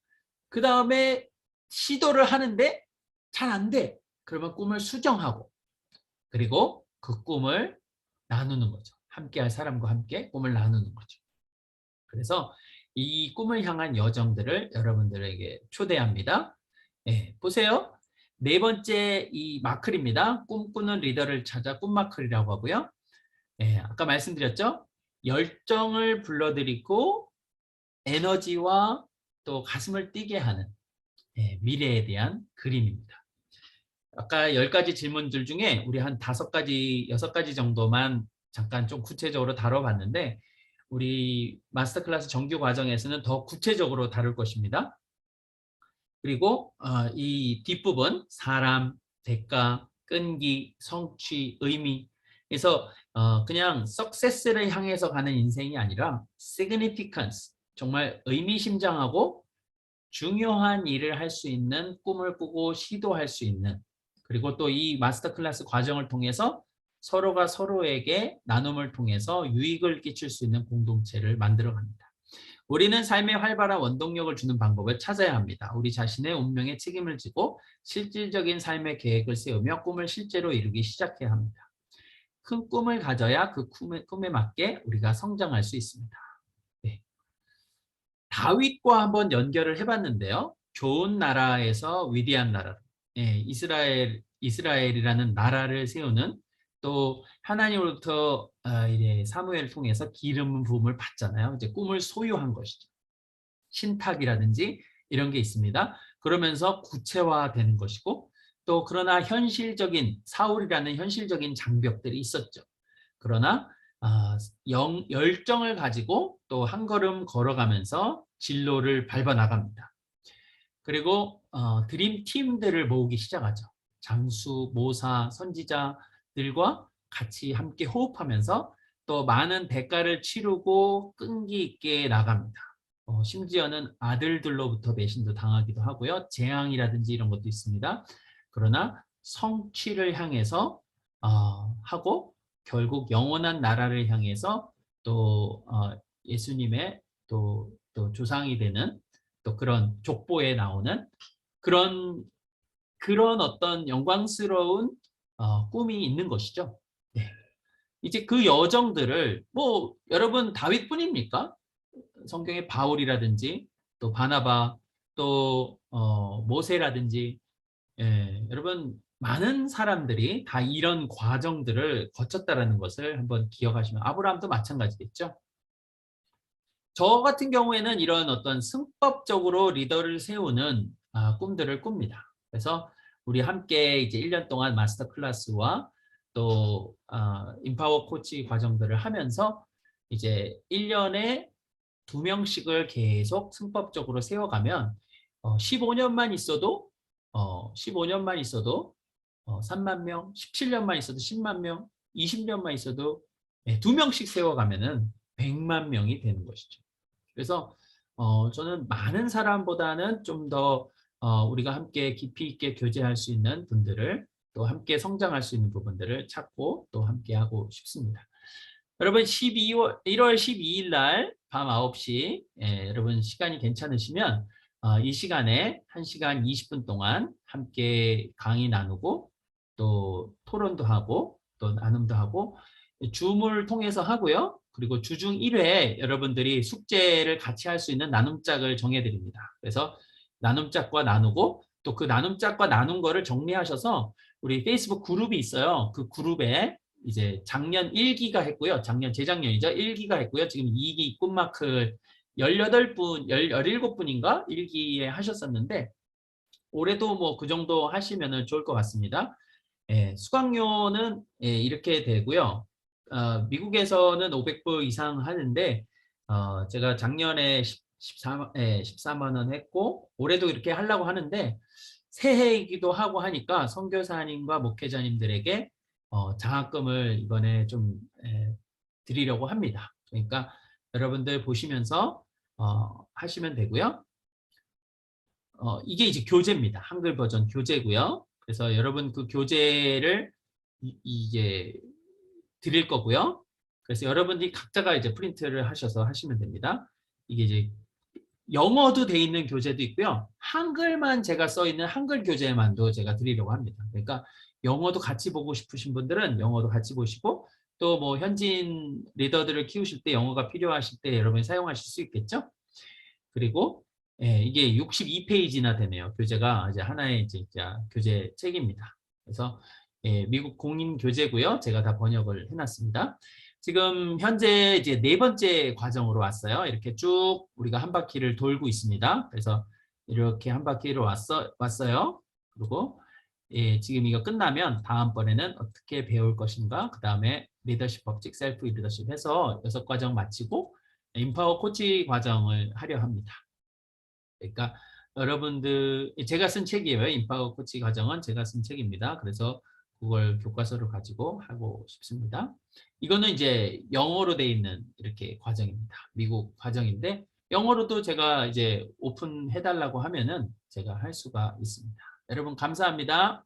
그 다음에 시도를 하는데 잘 안 돼. 그러면 꿈을 수정하고, 그리고 그 꿈을 나누는 거죠. 함께 할 사람과 함께 꿈을 나누는 거죠. 그래서 이 꿈을 향한 여정들을 여러분들에게 초대합니다. 보세요. 네 번째 이 마클입니다. 꿈꾸는 리더를 찾아 꿈마클이라고 하고요. 아까 말씀드렸죠? 열정을 불러들이고 에너지와 또 가슴을 뛰게 하는 미래에 대한 그림입니다. 아까 10가지 질문들 중에 우리 한 5가지, 6가지 정도만 잠깐 좀 구체적으로 다뤄봤는데 우리 마스터 클래스 정규 과정에서는 더 구체적으로 다룰 것입니다. 그리고 이 뒷부분 사람, 대가, 끈기, 성취, 의미 그래서 그냥 석세스를 향해서 가는 인생이 아니라 significance, 정말 의미심장하고 중요한 일을 할 수 있는 꿈을 꾸고 시도할 수 있는 그리고 또 이 마스터 클래스 과정을 통해서 서로가 서로에게 나눔을 통해서 유익을 끼칠 수 있는 공동체를 만들어 갑니다. 우리는 삶에 활발한 원동력을 주는 방법을 찾아야 합니다. 우리 자신의 운명에 책임을 지고 실질적인 삶의 계획을 세우며 꿈을 실제로 이루기 시작해야 합니다. 큰 꿈을 가져야 그 꿈에 맞게 우리가 성장할 수 있습니다. 네. 다윗과 한번 연결을 해봤는데요. 좋은 나라에서 위대한 나라, 이스라엘이라는 나라를 세우는 또 하나님으로부터 이제 사무엘을 통해서 기름 부음을 받잖아요. 이제 꿈을 소유한 것이죠. 신탁이라든지 이런 게 있습니다. 그러면서 구체화되는 것이고 또 그러나 현실적인 사울이라는 현실적인 장벽들이 있었죠. 그러나 열정을 가지고 또 한 걸음 걸어가면서 진로를 밟아 나갑니다. 그리고 드림 팀들을 모으기 시작하죠. 장수, 모사, 선지자들과 같이 함께 호흡하면서 또 많은 대가를 치르고 끈기 있게 나갑니다. 심지어는 아들들로부터 배신도 당하기도 하고요. 재앙이라든지 이런 것도 있습니다. 그러나 성취를 향해서 하고 결국 영원한 나라를 향해서 또 예수님의 또 조상이 되는 또 그런 족보에 나오는 그런 어떤 영광스러운 꿈이 있는 것이죠. 네. 이제 그 여정들을 뭐 여러분 다윗뿐입니까? 성경의 바울이라든지 또 바나바 또 모세라든지 여러분 많은 사람들이 다 이런 과정들을 거쳤다라는 것을 한번 기억하시면 아브라함도 마찬가지겠죠. 저 같은 경우에는 이런 어떤 승법적으로 리더를 세우는 꿈들을 꿉니다. 그래서 우리 함께 이제 1년 동안 마스터 클래스와 또 인파워 코치 과정들을 하면서 이제 1년에 2명씩을 계속 승법적으로 세워가면 15년만 있어도 3만 명, 17년만 있어도 10만 명, 20년만 있어도 2명씩 세워가면은 100만 명이 되는 것이죠. 그래서 저는 많은 사람보다는 좀 더 우리가 함께 깊이 있게 교제할 수 있는 분들을 또 함께 성장할 수 있는 부분들을 찾고 또 함께 하고 싶습니다. 여러분 1월 12일 날 밤 9시 여러분 시간이 괜찮으시면 이 시간에 1시간 20분 동안 함께 강의 나누고 또 토론도 하고 또 나눔도 하고 줌을 통해서 하고요. 그리고 주중 1회 여러분들이 숙제를 같이 할 수 있는 나눔짝을 정해드립니다. 그래서 나눔짝과 나누고 또 그 나눔짝과 나눈 거를 정리하셔서 우리 페이스북 그룹이 있어요. 그 그룹에 이제 작년 1기가 했고요. 재작년이죠. 1기가 했고요. 지금 2기 꿈마크 18분, 17분인가 1기에 하셨었는데 올해도 뭐 그 정도 하시면 좋을 것 같습니다. 수강료는 이렇게 되고요. 미국에서는 500불 이상 하는데 제가 작년에 14만 원 했고 올해도 이렇게 하려고 하는데 새해이기도 하고 하니까 선교사님과 목회자님들에게 장학금을 이번에 좀 드리려고 합니다. 그러니까 여러분들 보시면서 하시면 되고요. 이게 이제 교재입니다. 한글 버전 교재고요. 그래서 여러분 그 교재를 이제 드릴 거고요. 그래서 여러분들이 각자가 이제 프린트를 하셔서 하시면 됩니다. 이게 이제 영어도 돼 있는 교재도 있고요. 한글만 제가 써 있는 한글 교재만도 제가 드리려고 합니다. 그러니까 영어도 같이 보고 싶으신 분들은 영어도 같이 보시고 또 뭐 현지인 리더들을 키우실 때 영어가 필요하실 때 여러분이 사용하실 수 있겠죠. 그리고 이게 62페이지나 되네요. 교재가 이제 하나의 이제 교재 책입니다. 그래서 미국 공인 교재고요. 제가 다 번역을 해놨습니다. 지금 현재 이제 4번째 과정으로 왔어요. 이렇게 쭉 우리가 한 바퀴를 돌고 있습니다. 그래서 이렇게 한 바퀴를 왔어요. 그리고 지금 이거 끝나면 다음번에는 어떻게 배울 것인가, 그 다음에 리더십 법칙, 셀프 리더십 해서 6과정 마치고 인파워 코치 과정을 하려 합니다. 그러니까 여러분들 제가 쓴 책이에요. 인파워 코치 과정은 제가 쓴 책입니다. 그래서 그걸 교과서로 가지고 하고 싶습니다. 이거는 이제 영어로 돼 있는 이렇게 과정입니다. 미국 과정인데 영어로도 제가 이제 오픈해 달라고 하면은 제가 할 수가 있습니다. 여러분 감사합니다.